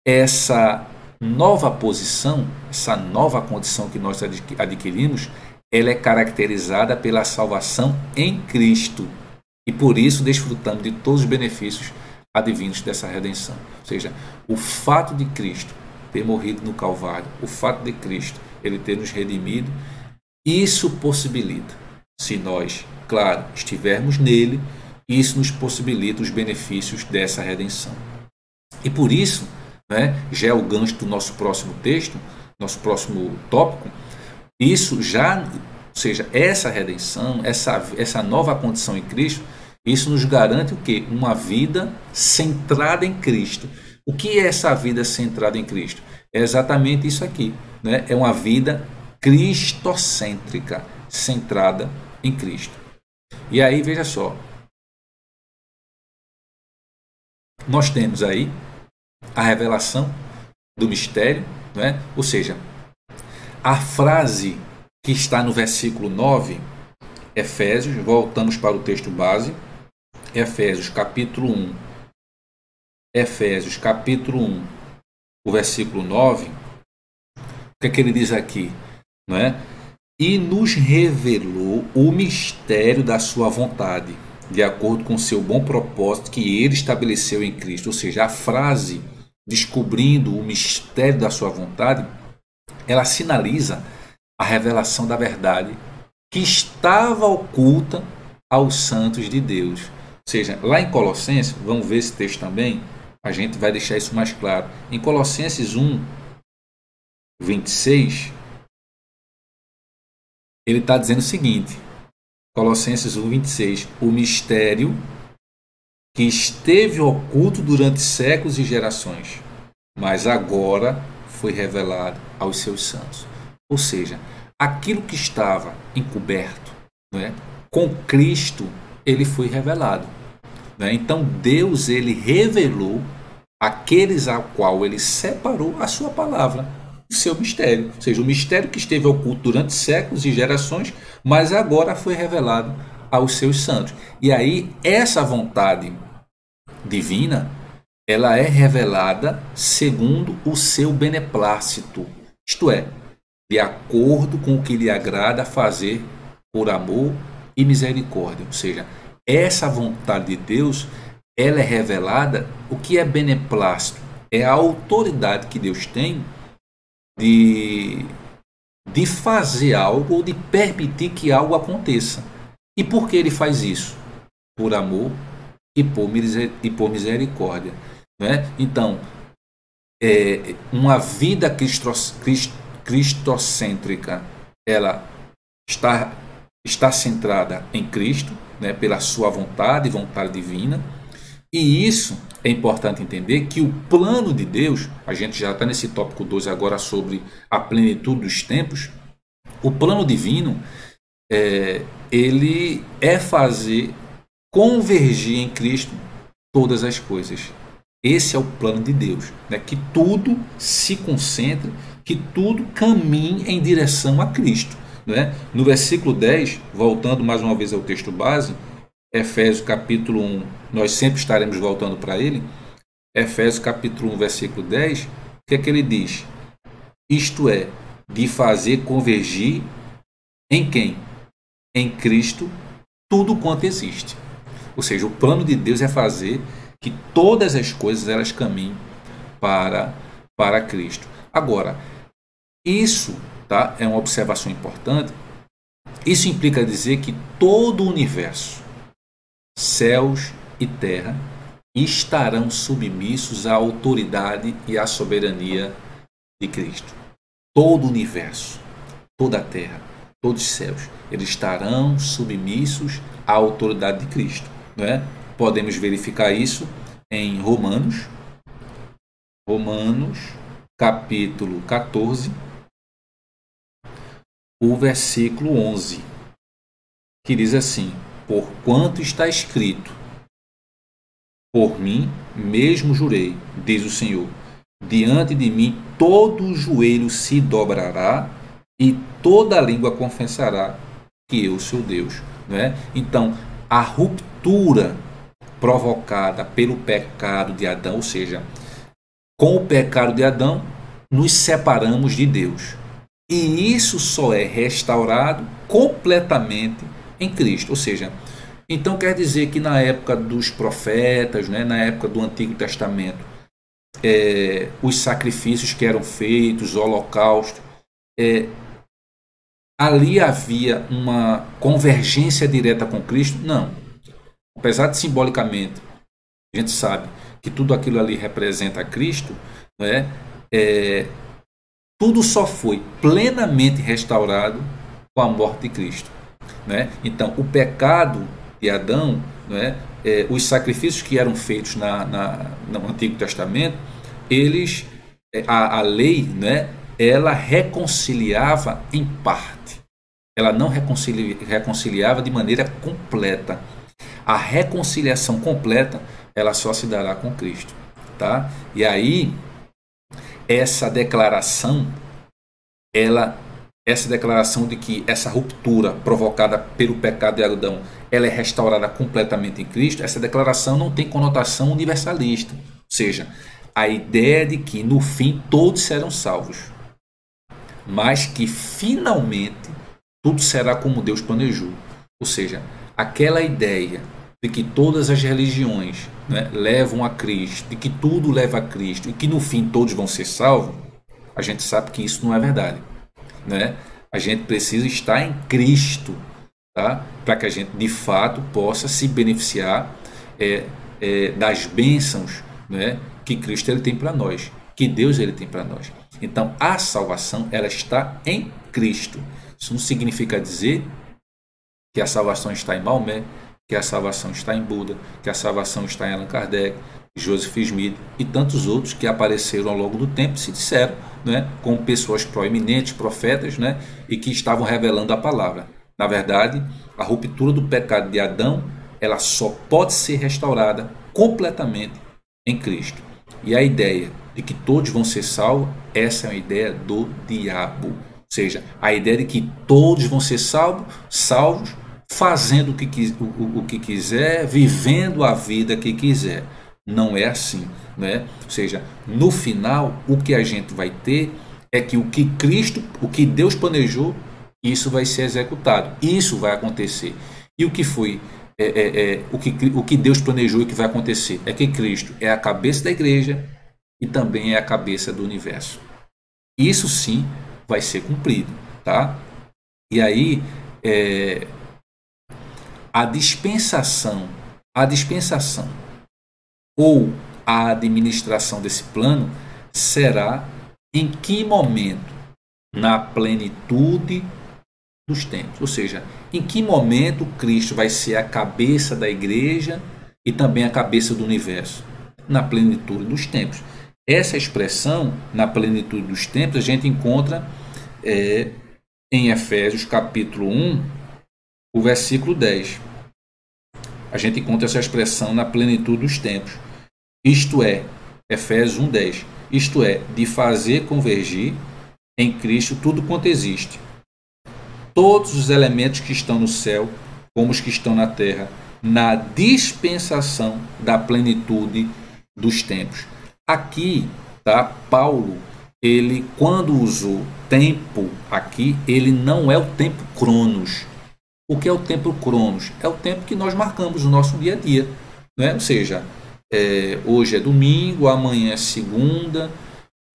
essa nova posição, essa nova condição que nós adquirimos, ela é caracterizada pela salvação em Cristo. E por isso desfrutamos de todos os benefícios advindos dessa redenção. Ou seja, o fato de Cristo ter morrido no Calvário, o fato de Cristo ele ter nos redimido, isso possibilita, se nós, claro, estivermos nele, isso nos possibilita os benefícios dessa redenção. E por isso, já é o gancho do nosso próximo texto, nosso próximo tópico, isso já, ou seja, essa redenção, essa nova condição em Cristo, isso nos garante o quê? Uma vida centrada em Cristo. O que é essa vida centrada em Cristo? É exatamente isso aqui, é uma vida cristocêntrica, centrada em Cristo. E aí, veja só, nós temos aí a revelação do mistério, ou seja, a frase que está no versículo 9, Efésios, voltamos para o texto base, Efésios capítulo 1, Efésios capítulo 1, o versículo 9, o que é que ele diz aqui? E nos revelou o mistério da sua vontade, de acordo com o seu bom propósito que ele estabeleceu em Cristo. Ou seja, a frase descobrindo o mistério da sua vontade, ela sinaliza a revelação da verdade que estava oculta aos santos de Deus. Ou seja, lá em Colossenses, vamos ver esse texto também, a gente vai deixar isso mais claro. Em Colossenses 1, 26, ele está dizendo o seguinte, Colossenses 1, 26, o mistério que esteve oculto durante séculos e gerações, mas agora foi revelado aos seus santos. Ou seja, aquilo que estava encoberto, com Cristo, ele foi revelado. Então Deus ele revelou aqueles a qual ele separou a sua palavra, o seu mistério. Ou seja, o mistério que esteve oculto durante séculos e gerações, mas agora foi revelado aos seus santos. E aí essa vontade divina, ela é revelada segundo o seu beneplácito, isto é, de acordo com o que lhe agrada fazer por amor e misericórdia. Ou seja, essa vontade de Deus, ela é revelada, o que é beneplácito? É a autoridade que Deus tem de fazer algo ou de permitir que algo aconteça. E por que ele faz isso? Por amor e por misericórdia. Né? Então, uma vida cristocêntrica, ela está centrada em Cristo, né? Pela sua vontade divina. E isso é importante entender que o plano de Deus, a gente já está nesse tópico 12 agora sobre a plenitude dos tempos. O plano divino, ele é fazer convergir em Cristo todas as coisas. Esse é o plano de Deus, né? Que tudo se concentre, que tudo caminhe em direção a Cristo, né? No versículo 10, voltando mais uma vez ao texto base, Efésios capítulo 1, nós sempre estaremos voltando para ele. Efésios capítulo 1, versículo 10, o que é que ele diz? Isto é, de fazer convergir em quem? Em Cristo, tudo quanto existe. Ou seja, o plano de Deus é fazer que todas as coisas elas caminhem para Cristo. Agora, isso, tá, é uma observação importante. Isso implica dizer que todo o universo, céus e terra, estarão submissos à autoridade e à soberania de Cristo. Todo o universo, toda a terra, todos os céus, eles estarão submissos à autoridade de Cristo, não é? Podemos verificar isso em Romanos capítulo 14, o versículo 11, que diz assim: porquanto está escrito, por mim mesmo jurei, diz o Senhor, diante de mim todo joelho se dobrará e toda língua confessará que eu sou Deus. Não é? Então, a ruptura provocada pelo pecado de Adão, ou seja, com o pecado de Adão, nos separamos de Deus. E isso só é restaurado completamente em Cristo. Ou seja, então quer dizer que na época dos profetas, né, na época do Antigo Testamento, os sacrifícios que eram feitos, o holocausto, ali havia uma convergência direta com Cristo? Não. Apesar de simbolicamente a gente sabe que tudo aquilo ali representa Cristo, né, tudo só foi plenamente restaurado com a morte de Cristo. Né? Então, o pecado de Adão, né, os sacrifícios que eram feitos no Antigo Testamento, eles, a lei, né, ela reconciliava em parte. Ela não reconciliava de maneira completa. A reconciliação completa, ela só se dará com Cristo. Tá? E aí, essa declaração de que essa ruptura provocada pelo pecado de Adão, ela é restaurada completamente em Cristo, essa declaração não tem conotação universalista. Ou seja, a ideia de que no fim todos serão salvos, mas que finalmente tudo será como Deus planejou. Ou seja, aquela ideia de que todas as religiões, né, levam a Cristo, de que tudo leva a Cristo e que no fim todos vão ser salvos, a gente sabe que isso não é verdade. Né? A gente precisa estar em Cristo, tá? Para que a gente de fato possa se beneficiar das bênçãos, né, que Cristo ele tem para nós, que Deus ele tem para nós. Então a salvação ela está em Cristo. Isso não significa dizer que a salvação está em Maomé, que a salvação está em Buda, que a salvação está em Allan Kardec, Joseph Smith e tantos outros que apareceram ao longo do tempo e se disseram, né, como pessoas proeminentes, profetas, né, e que estavam revelando a palavra. Na verdade, a ruptura do pecado de Adão, ela só pode ser restaurada completamente em Cristo. E a ideia de que todos vão ser salvos, essa é uma ideia do diabo. Ou seja, a ideia de que todos vão ser salvos fazendo o que quiser, vivendo a vida que quiser. Não é assim, né? Ou seja, no final, o que a gente vai ter é que o que Deus planejou, isso vai ser executado, isso vai acontecer. E o que foi, o que Deus planejou e que vai acontecer é que Cristo é a cabeça da igreja e também é a cabeça do universo. Isso sim vai ser cumprido, tá? E aí, a dispensação ou a administração desse plano será em que momento? Na plenitude dos tempos. Ou seja, em que momento Cristo vai ser a cabeça da igreja e também a cabeça do universo? Na plenitude dos tempos. Essa expressão, na plenitude dos tempos, a gente encontra em Efésios capítulo 1, o versículo 10. A gente encontra essa expressão na plenitude dos tempos. Isto é, Efésios 1, 10. Isto é, de fazer convergir em Cristo tudo quanto existe. Todos os elementos que estão no céu, como os que estão na terra, na dispensação da plenitude dos tempos. Aqui, tá? Paulo, ele quando usou tempo aqui, ele não é o tempo cronos. O que é o tempo cronos? É o tempo que nós marcamos no nosso dia a dia, né? Ou seja, hoje é domingo, amanhã é segunda,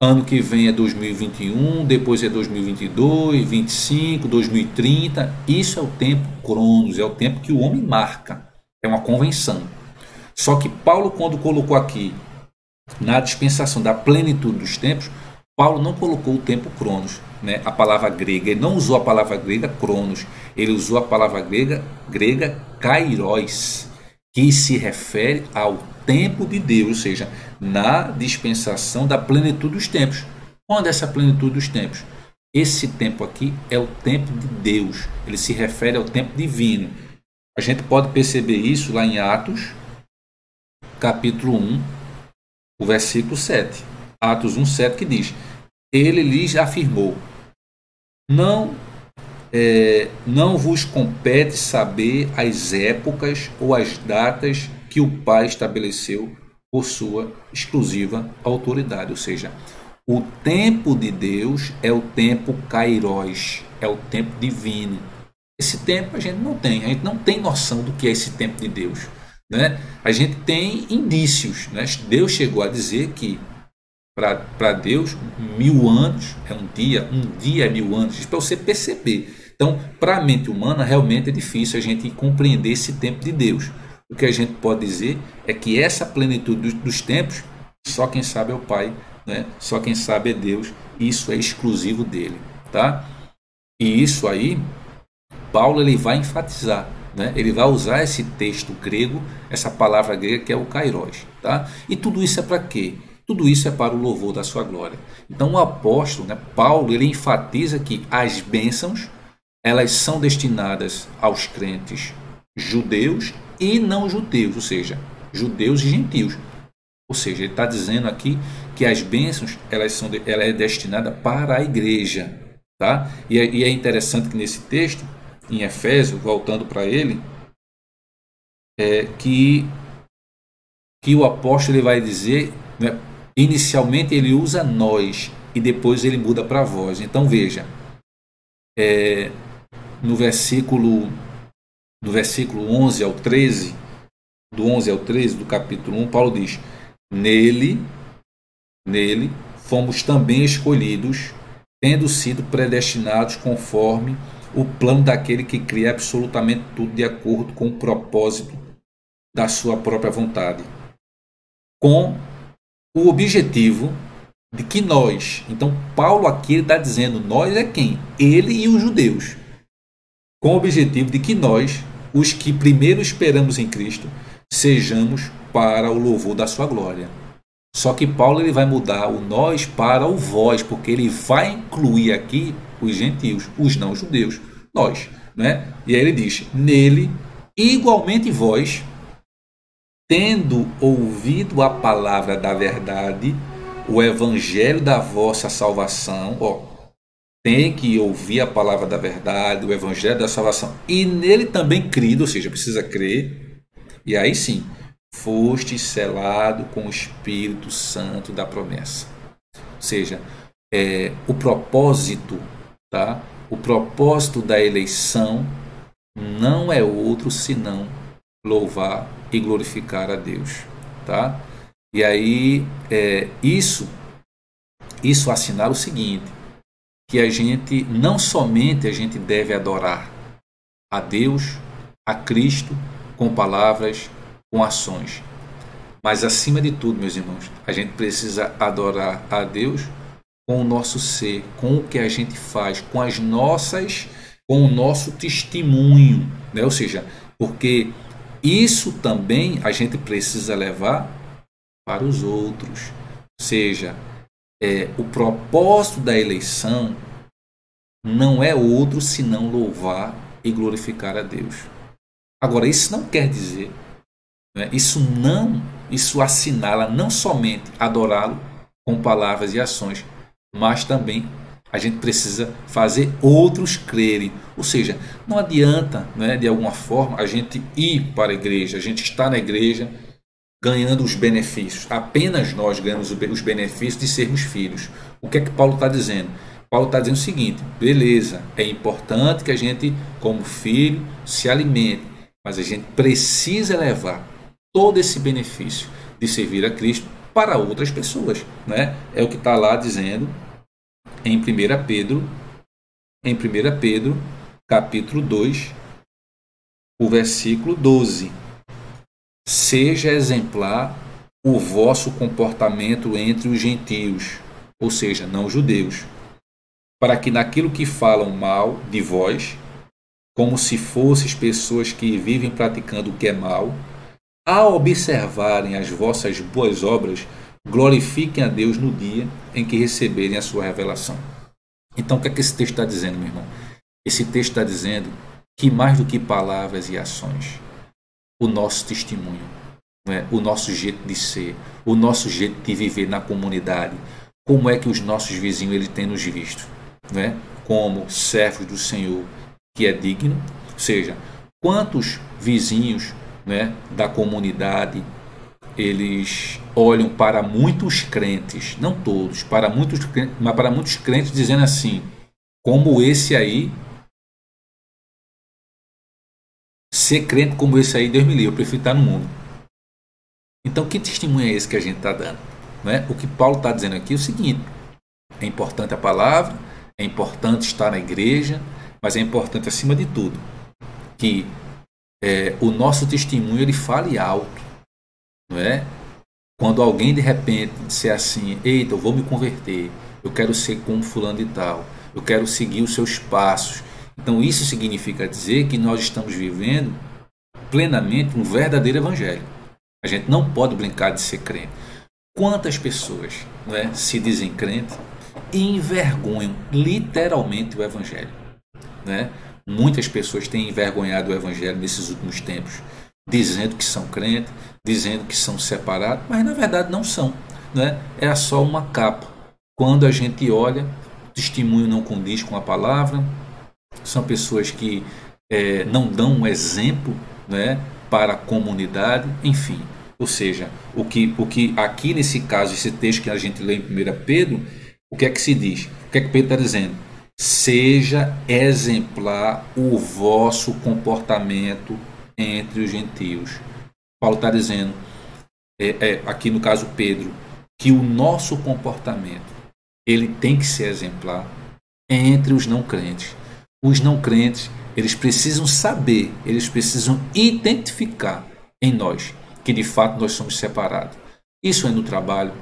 ano que vem é 2021, depois é 2022, 25, 2030. Isso é o tempo cronos, é o tempo que o homem marca. É uma convenção. Só que Paulo, quando colocou aqui na dispensação da plenitude dos tempos, Paulo não colocou o tempo cronos, né? A palavra grega, ele não usou a palavra grega cronos, ele usou a palavra grega kairos, que se refere ao tempo de Deus, ou seja, na dispensação da plenitude dos tempos. Quando é essa plenitude dos tempos? Esse tempo aqui é o tempo de Deus, ele se refere ao tempo divino. A gente pode perceber isso lá em Atos, capítulo 1, o versículo 7. Atos 1, 7, que diz: ele lhes afirmou, não vos compete saber as épocas ou as datas que o Pai estabeleceu por sua exclusiva autoridade. Ou seja, o tempo de Deus é o tempo kairos, é o tempo divino. Esse tempo a gente não tem noção do que é esse tempo de Deus, né? A gente tem indícios, né? Deus chegou a dizer que para Deus 1000 anos é um dia é 1000 anos, isso para você perceber. Então, para a mente humana, realmente é difícil a gente compreender esse tempo de Deus. O que a gente pode dizer é que essa plenitude dos tempos, só quem sabe é o Pai, né? Só quem sabe é Deus, isso é exclusivo dele, tá? E isso aí, Paulo ele vai enfatizar, né? Ele vai usar esse texto grego, essa palavra grega que é o kairos, tá? E tudo isso é para quê? Tudo isso é para o louvor da sua glória. Então o apóstolo, né, Paulo, ele enfatiza que as bênçãos, elas são destinadas aos crentes judeus e não judeus, ou seja, judeus e gentios. Ou seja, ele está dizendo aqui que as bênçãos ela é destinada para a igreja, tá? E é interessante que nesse texto, em Efésios, voltando para ele, que o apóstolo ele vai dizer, né, inicialmente ele usa nós e depois ele muda para vós. Então veja, no versículo 11 ao 13, do 11 ao 13 do capítulo 1, Paulo diz: Nele fomos também escolhidos, tendo sido predestinados conforme o plano daquele que cria absolutamente tudo de acordo com o propósito da sua própria vontade, com o objetivo de que nós, então Paulo aqui está dizendo, nós é quem? Ele e os judeus, com o objetivo de que nós, os que primeiro esperamos em Cristo, sejamos para o louvor da sua glória. Só que Paulo ele vai mudar o nós para o vós, porque ele vai incluir aqui os gentios, os não judeus, nós, né? E aí ele diz, nele, igualmente vós, tendo ouvido a palavra da verdade, o evangelho da vossa salvação, tem que ouvir a palavra da verdade, o evangelho da salvação, e nele também crido, ou seja, precisa crer, e aí sim, foste selado com o Espírito Santo da promessa. Ou seja, o propósito, tá? O propósito da eleição não é outro senão louvar e glorificar a Deus, tá? E aí isso assinala o seguinte, que a gente não somente a gente deve adorar a Deus, a Cristo com palavras, com ações. Mas acima de tudo, meus irmãos, a gente precisa adorar a Deus com o nosso ser, com o que a gente faz, com o nosso testemunho, né? Ou seja, porque isso também a gente precisa levar para os outros. Ou seja, o propósito da eleição não é outro senão louvar e glorificar a Deus. Agora, isso não quer dizer, né, isso assinala não somente adorá-lo com palavras e ações, mas também a gente precisa fazer outros crerem. Ou seja, não adianta, né, de alguma forma, a gente ir para a igreja, a gente estar na igreja ganhando os benefícios. Apenas nós ganhamos os benefícios de sermos filhos. O que é que Paulo está dizendo? Paulo está dizendo o seguinte: beleza, é importante que a gente, como filho, se alimente, mas a gente precisa levar todo esse benefício de servir a Cristo para outras pessoas, né? É o que está lá dizendo em 1 Pedro, capítulo 2, o versículo 12. Seja exemplar o vosso comportamento entre os gentios, ou seja, não judeus, para que naquilo que falam mal de vós, como se fosseis pessoas que vivem praticando o que é mal, ao observarem as vossas boas obras, glorifiquem a Deus no dia em que receberem a sua revelação. Então, o que é que esse texto está dizendo, meu irmão? Esse texto está dizendo que mais do que palavras e ações, o nosso testemunho, né? O nosso jeito de ser, o nosso jeito de viver na comunidade, como é que os nossos vizinhos eles têm nos visto, né? Como servos do Senhor, que é digno. Ou seja, quantos vizinhos, né, da comunidade eles olham para muitos crentes, não todos, para muitos crentes, mas para muitos crentes, dizendo assim: como esse aí, ser crente como esse aí, Deus me livre, eu prefiro estar no mundo. Então, que testemunho é esse que a gente está dando? Né? O que Paulo está dizendo aqui é o seguinte: é importante a palavra, é importante estar na igreja, mas é importante, acima de tudo, que o nosso testemunho ele fale alto, não é? Quando alguém de repente disser assim: eita, eu vou me converter, eu quero ser como fulano de tal, eu quero seguir os seus passos. Então isso significa dizer que nós estamos vivendo plenamente um verdadeiro evangelho. A gente não pode brincar de ser crente. Quantas pessoas, não é, se dizem crente e envergonham literalmente o evangelho, né? Muitas pessoas têm envergonhado o evangelho nesses últimos tempos, dizendo que são crentes, dizendo que são separados, mas na verdade não são, né? É só uma capa. Quando a gente olha, o testemunho não condiz com a palavra, são pessoas que não dão um exemplo, né, para a comunidade, enfim. Ou seja, o que aqui nesse caso, esse texto que a gente lê em 1 Pedro, o que é que se diz? O que é que Pedro está dizendo? Seja exemplar o vosso comportamento entre os gentios. Paulo está dizendo, aqui no caso Pedro, que o nosso comportamento ele tem que ser exemplar entre os não crentes. Os não crentes, eles precisam saber, eles precisam identificar em nós que de fato nós somos separados. Isso é no trabalho,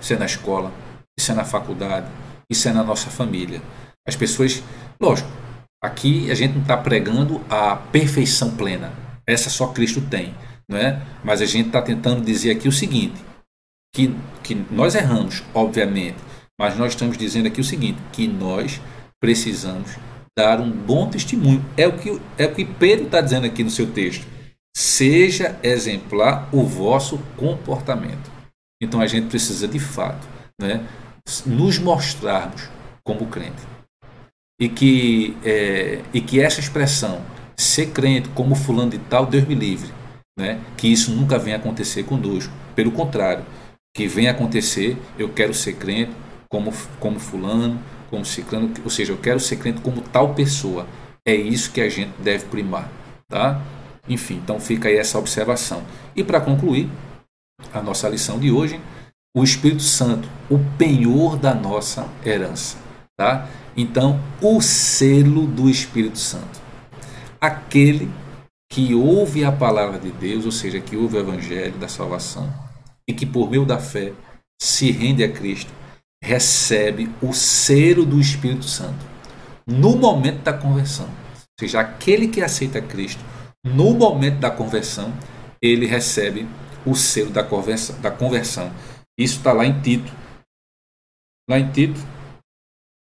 isso é na escola, isso é na faculdade, isso é na nossa família. As pessoas, lógico, aqui a gente não está pregando a perfeição plena. Essa só Cristo tem, não é? Mas a gente está tentando dizer aqui o seguinte, que nós erramos, obviamente, mas nós estamos dizendo aqui o seguinte, que nós precisamos dar um bom testemunho. É o que Pedro está dizendo aqui no seu texto. Seja exemplar o vosso comportamento. Então a gente precisa de fato, né, nos mostrarmos como crente. E que essa expressão, ser crente como fulano de tal, Deus me livre, né, que isso nunca venha acontecer conosco. Pelo contrário, que venha acontecer, eu quero ser crente como fulano, como ciclano, ou seja, eu quero ser crente como tal pessoa. É isso que a gente deve primar, tá? Enfim, então fica aí essa observação. E para concluir a nossa lição de hoje, o Espírito Santo, o penhor da nossa herança, tá? Então, o selo do Espírito Santo, aquele que ouve a palavra de Deus, ou seja, que ouve o evangelho da salvação, e que por meio da fé se rende a Cristo, recebe o selo do Espírito Santo no momento da conversão. Ou seja, aquele que aceita Cristo, no momento da conversão, ele recebe o selo da conversão. Isso está lá em Tito. Lá em Tito,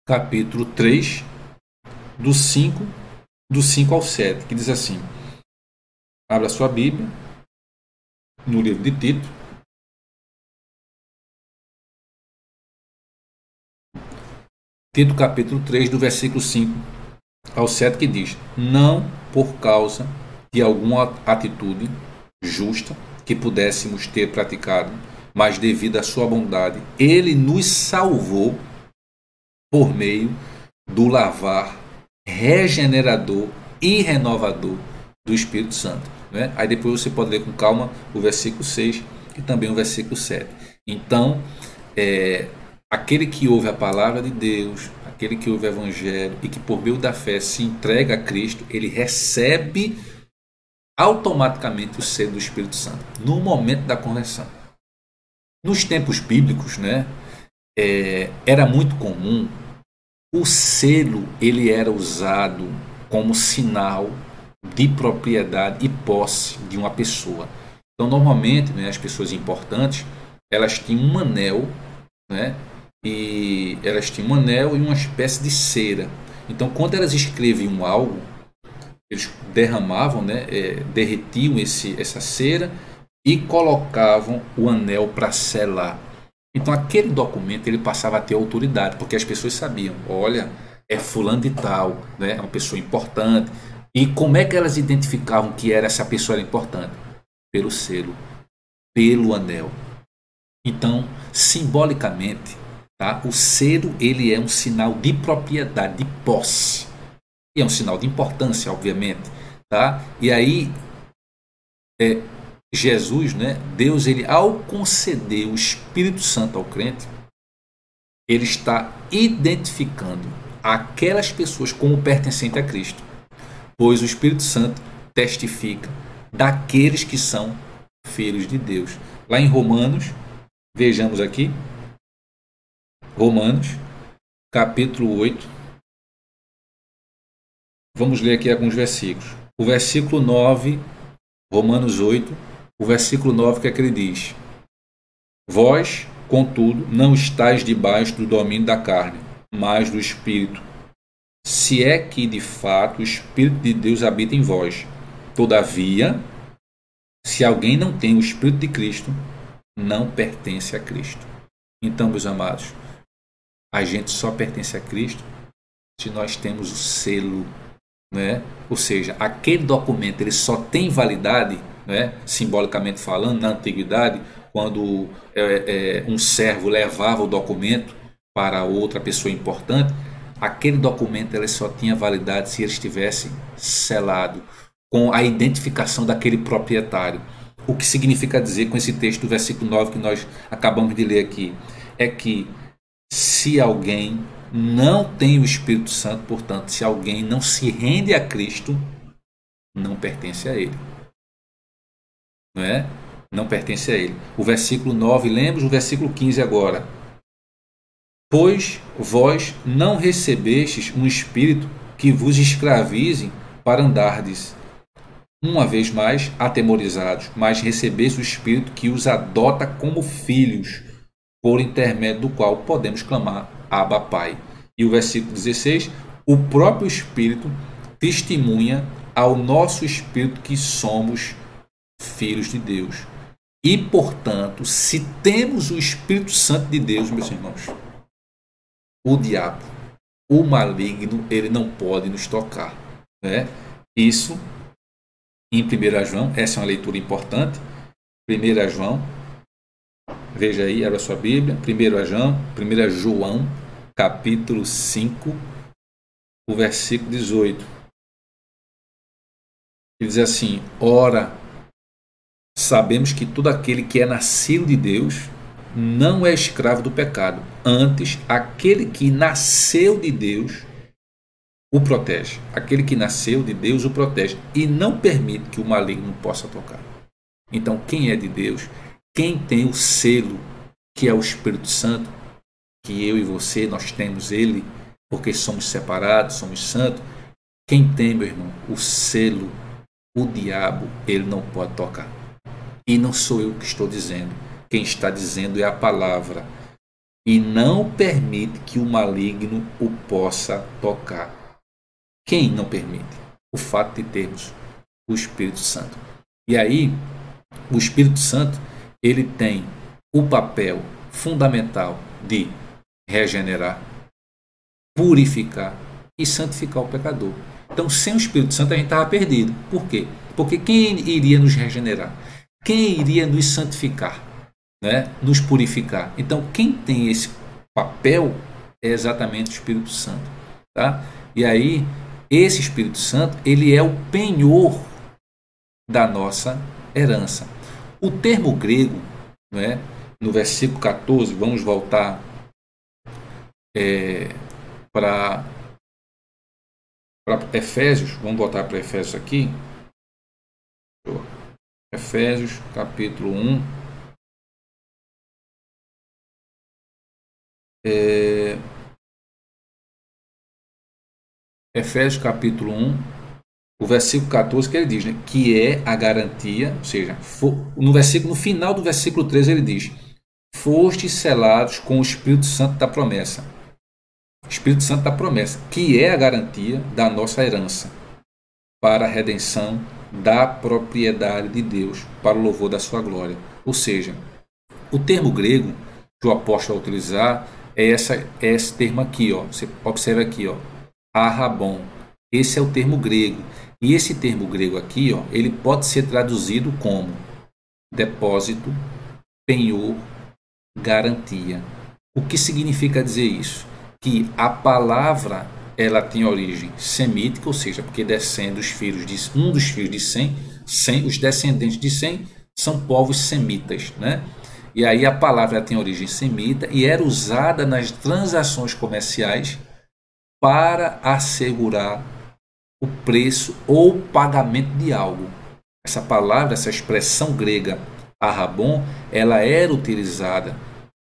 capítulo 3, do 5 ao 7, que diz assim. Abra sua Bíblia, no livro de Tito. Tito, capítulo 3, do versículo 5 ao 7, que diz: não por causa de alguma atitude justa que pudéssemos ter praticado, mas devido à sua bondade, ele nos salvou por meio do lavar regenerador e renovador do Espírito Santo. Né? Aí depois você pode ler com calma o versículo 6 e também o versículo 7. Então, aquele que ouve a palavra de Deus, aquele que ouve o evangelho e que por meio da fé se entrega a Cristo, ele recebe automaticamente o selo do Espírito Santo no momento da conversão. Nos tempos bíblicos, né, era muito comum o selo, ele era usado como sinal de propriedade e posse de uma pessoa. Então, normalmente, né, as pessoas importantes, elas tinham um anel, né, e elas tinham um anel e uma espécie de cera. Então, quando elas escreviam algo, eles derramavam, né, derretiam essa cera e colocavam o anel para selar. Então, aquele documento ele passava a ter autoridade, porque as pessoas sabiam, olha, é fulano de tal, né, é uma pessoa importante. E como é que elas identificavam que essa pessoa era importante? Pelo selo, pelo anel. Então, simbolicamente, tá, o selo ele é um sinal de propriedade, de posse. E é um sinal de importância, obviamente. Tá? E aí, Jesus, né, Deus, ele, ao conceder o Espírito Santo ao crente, ele está identificando aquelas pessoas como pertencentes a Cristo. Pois o Espírito Santo testifica daqueles que são filhos de Deus. Lá em Romanos, vejamos aqui, Romanos, capítulo 8. Vamos ler aqui alguns versículos. O versículo 9, Romanos 8, o versículo 9, que é que ele diz: vós, contudo, não estáis debaixo do domínio da carne, mas do Espírito, se é que de fato o Espírito de Deus habita em vós. Todavia, se alguém não tem o Espírito de Cristo, não pertence a Cristo. Então, meus amados, a gente só pertence a Cristo se nós temos o selo, né? Ou seja, aquele documento ele só tem validade, né, simbolicamente falando, na antiguidade, quando um servo levava o documento para outra pessoa importante, aquele documento ele só tinha validade se ele estivesse selado com a identificação daquele proprietário. O que significa dizer com esse texto do versículo 9 que nós acabamos de ler aqui? É que se alguém não tem o Espírito Santo, portanto, se alguém não se rende a Cristo, não pertence a Ele. Não é? Não pertence a Ele. O versículo 9, lembra o versículo 15 agora. Pois vós não recebestes um espírito que vos escravize para andardes, uma vez mais, atemorizados, mas recebestes o Espírito que os adota como filhos, por intermédio do qual podemos clamar Abba, Pai. E o versículo 16, o próprio Espírito testemunha ao nosso Espírito que somos filhos de Deus. E, portanto, se temos o Espírito Santo de Deus, meus irmãos, o diabo, o maligno, ele não pode nos tocar. Né? Isso, em 1 João, essa é uma leitura importante. 1 João, veja aí, abra sua Bíblia, 1 João, capítulo 5, o versículo 18. Ele diz assim: ora, sabemos que todo aquele que é nascido de Deus não é escravo do pecado. Antes, aquele que nasceu de Deus o protege. Aquele que nasceu de Deus o protege e não permite que o maligno possa tocar. Então, quem é de Deus, quem tem o selo, que é o Espírito Santo, que eu e você, nós temos ele, porque somos separados, somos santos. Quem tem, meu irmão, o selo, o diabo, ele não pode tocar. E não sou eu que estou dizendo. Quem está dizendo é a palavra. E não permite que o maligno o possa tocar. Quem não permite? O fato de termos o Espírito Santo. E aí, o Espírito Santo, ele tem o papel fundamental de regenerar, purificar e santificar o pecador. Então, sem o Espírito Santo, a gente estava perdido. Por quê? Porque quem iria nos regenerar? Quem iria nos santificar? Né? Nos purificar? Então, quem tem esse papel é exatamente o Espírito Santo. Tá? E aí, esse Espírito Santo, ele é o penhor da nossa herança. O termo grego, né, no versículo 14, vamos voltar para Efésios, vamos voltar para Efésios aqui. Efésios, capítulo 1. Efésios, capítulo 1, o versículo 14, que ele diz, né, que é a garantia, ou seja, no final do versículo 13 ele diz: fostes selados com o Espírito Santo da promessa. Espírito Santo da promessa, que é a garantia da nossa herança, para a redenção da propriedade de Deus, para o louvor da sua glória. Ou seja, o termo grego que o apóstolo vai utilizar é esse termo aqui, ó. Você observa aqui, ó, arrabon. Esse é o termo grego. E esse termo grego aqui, ó, ele pode ser traduzido como depósito, penhor, garantia. O que significa dizer isso? Que a palavra, ela tem origem semítica, ou seja, porque descende dos filhos de um dos filhos de Sem, os descendentes de Sem são povos semitas, né? E aí a palavra tem origem semita e era usada nas transações comerciais para assegurar o preço ou pagamento de algo. Essa palavra, essa expressão grega arrabon, ela era utilizada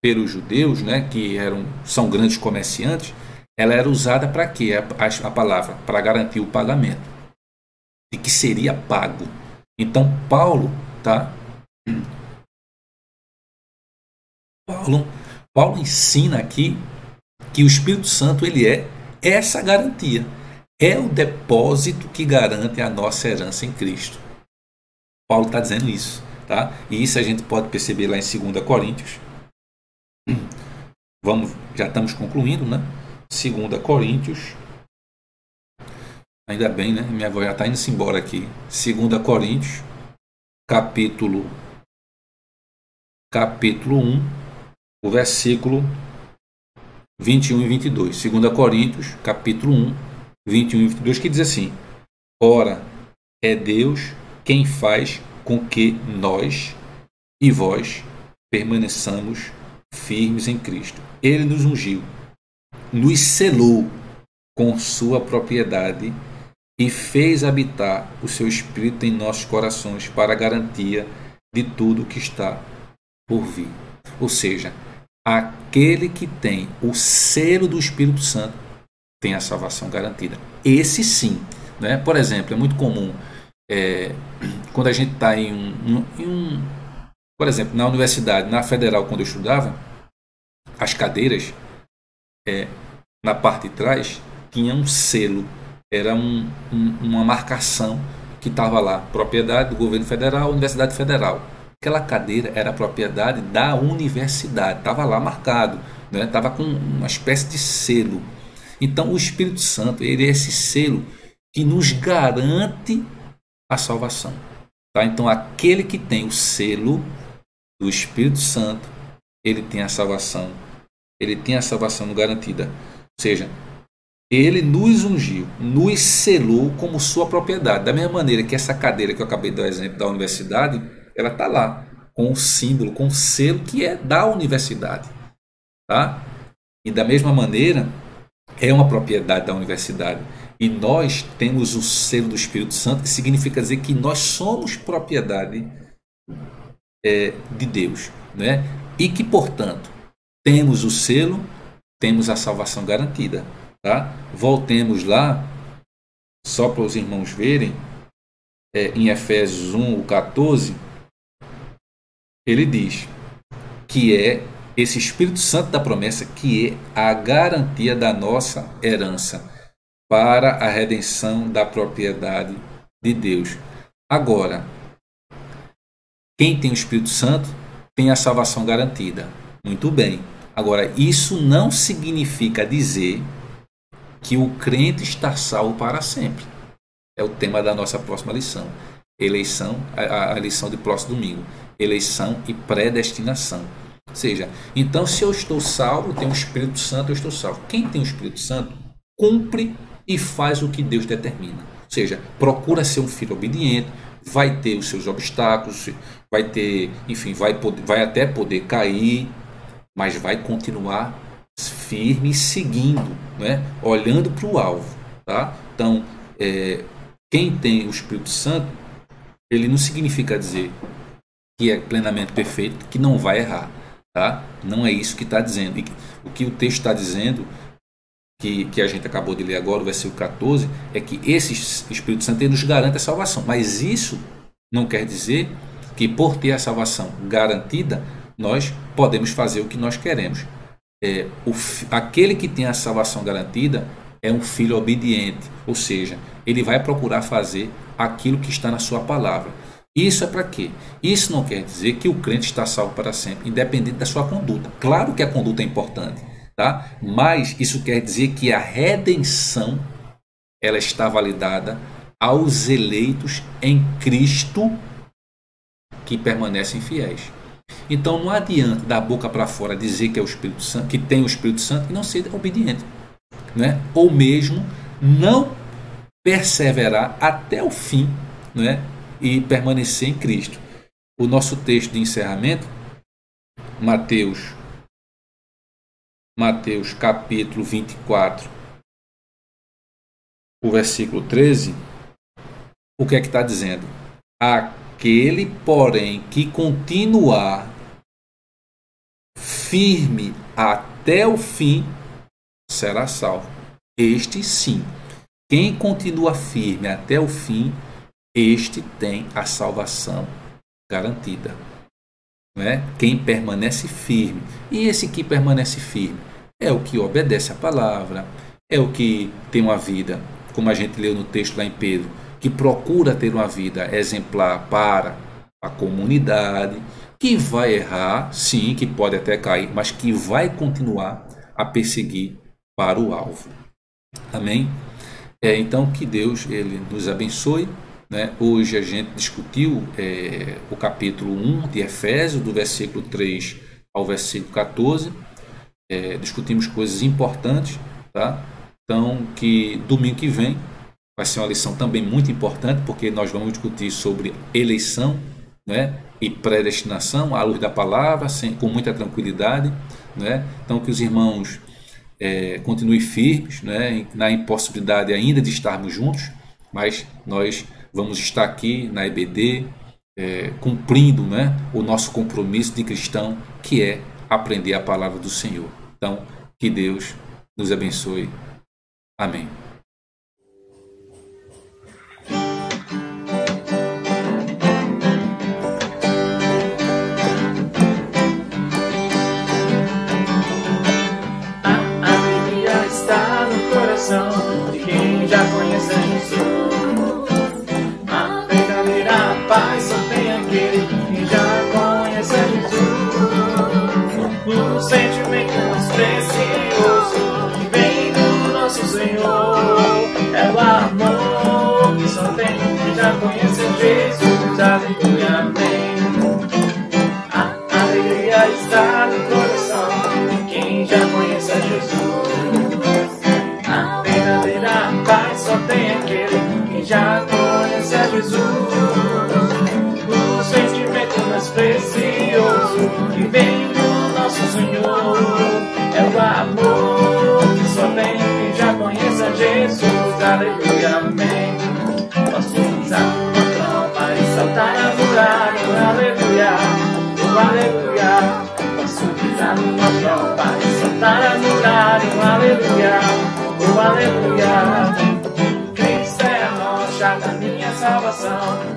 pelos judeus, né, que são grandes comerciantes. Ela era usada para quê? A palavra para garantir o pagamento e que seria pago. Então Paulo, tá? Paulo ensina aqui que o Espírito Santo, ele é essa garantia, é o depósito que garante a nossa herança em Cristo. Paulo está dizendo isso, tá? E isso a gente pode perceber lá em 2 Coríntios. Já estamos concluindo, né? 2 Coríntios. Ainda bem, né? Minha avó já está indo-se embora aqui. 2 Coríntios, capítulo 1, o versículo 21 e 22. 2 Coríntios, capítulo 1, 21 e 22, que diz assim: ora, é Deus quem faz com que nós e vós permaneçamos firmes em Cristo. Ele nos ungiu, nos selou com sua propriedade e fez habitar o seu Espírito em nossos corações para a garantia de tudo que está por vir. Ou seja, aquele que tem o selo do Espírito Santo tem a salvação garantida. Esse sim, né? Por exemplo, é muito comum quando a gente está por exemplo, na universidade, na federal, quando eu estudava, as cadeiras na parte de trás tinha um selo, era uma marcação que estava lá, propriedade do governo federal, Universidade Federal. Aquela cadeira era propriedade da universidade, estava lá marcado, né? Estava com uma espécie de selo. Então o Espírito Santo, ele é esse selo que nos garante a salvação, tá? Então aquele que tem o selo do Espírito Santo, ele tem a salvação, garantida. Ou seja, ele nos ungiu, nos selou como sua propriedade. Da mesma maneira que essa cadeira que eu acabei de dar o exemplo da universidade, ela está lá, com o símbolo, com o selo que é da universidade. Tá? E da mesma maneira, é uma propriedade da universidade. E nós temos o selo do Espírito Santo, que significa dizer que nós somos propriedade de Deus, né? E que, portanto, temos o selo, temos a salvação garantida. Tá? Voltemos lá, só para os irmãos verem, em Efésios 1:14, ele diz que é esse Espírito Santo da promessa que é a garantia da nossa herança para a redenção da propriedade de Deus. Agora, quem tem o Espírito Santo tem a salvação garantida. Muito bem. Agora, isso não significa dizer que o crente está salvo para sempre. É o tema da nossa próxima lição. Eleição, a lição de próximo domingo. Eleição e predestinação. Ou seja, então se eu estou salvo, tenho o Espírito Santo, eu estou salvo. Quem tem o Espírito Santo cumpre e faz o que Deus determina. Ou seja, procura ser um filho obediente, vai ter os seus obstáculos, vai ter, enfim, vai até poder cair, mas vai continuar firme e seguindo, né? Olhando para o alvo. Tá? Então, quem tem o Espírito Santo, ele não significa dizer que é plenamente perfeito, que não vai errar. Tá? Não é isso que está dizendo. E o que o texto está dizendo, que a gente acabou de ler agora, o versículo 14, é que esse Espírito Santo ele nos garante a salvação. Mas isso não quer dizer que por ter a salvação garantida, nós podemos fazer o que nós queremos. Aquele que tem a salvação garantida é um filho obediente, ou seja, ele vai procurar fazer aquilo que está na sua palavra. Isso é para quê? Isso não quer dizer que o crente está salvo para sempre, independente da sua conduta. Claro que a conduta é importante, tá? Mas isso quer dizer que a redenção ela está validada aos eleitos em Cristo que permanecem fiéis. Então não adianta da boca para fora dizer que é o Espírito Santo, que tem o Espírito Santo e não ser obediente, né? Ou mesmo não perseverar até o fim, né? E permanecer em Cristo. O nosso texto de encerramento, Mateus capítulo 24, o versículo 13, o que é que está dizendo? Aquele, porém, que continuar firme até o fim, será salvo. Este sim. Quem continua firme até o fim, este tem a salvação garantida. Não é? Quem permanece firme. E esse que permanece firme é o que obedece a palavra, é o que tem uma vida, como a gente leu no texto lá em Pedro, que procura ter uma vida exemplar para a comunidade, que vai errar, sim, que pode até cair, mas que vai continuar a perseguir para o alvo. Amém? Então, que Deus ele nos abençoe. Né? Hoje a gente discutiu o capítulo 1 de Efésios, do versículo 3 ao versículo 14. Discutimos coisas importantes. Tá? Então, que domingo que vem vai ser uma lição também muito importante, porque nós vamos discutir sobre eleição, né? E predestinação, à luz da palavra, com muita tranquilidade. Né? Então, que os irmãos continuem firmes, né? Na impossibilidade ainda de estarmos juntos, mas nós vamos estar aqui na EBD, cumprindo, né, o nosso compromisso de cristão, que é aprender a palavra do Senhor. Então, que Deus nos abençoe. Amém. A alegria está no coração de quem já conhece Jesus. Paz só tem aquele que já conhece a Jesus. O sentimento mais precioso que vem do nosso Senhor é o amor que só tem quem já conhece a Jesus. Aleluia, amém. A alegria está no coração de quem já conhece a Jesus. A verdadeira paz só tem aquele que já conhece a Jesus. Precioso que vem do nosso Senhor é o amor que só tem quem já aleluia, amém. Posso pisar numa tromba e saltar na muralha, aleluia, aleluia. Posso pisar numa tromba e saltar na muralha, aleluia, aleluia. Cristo é a rocha da minha salvação.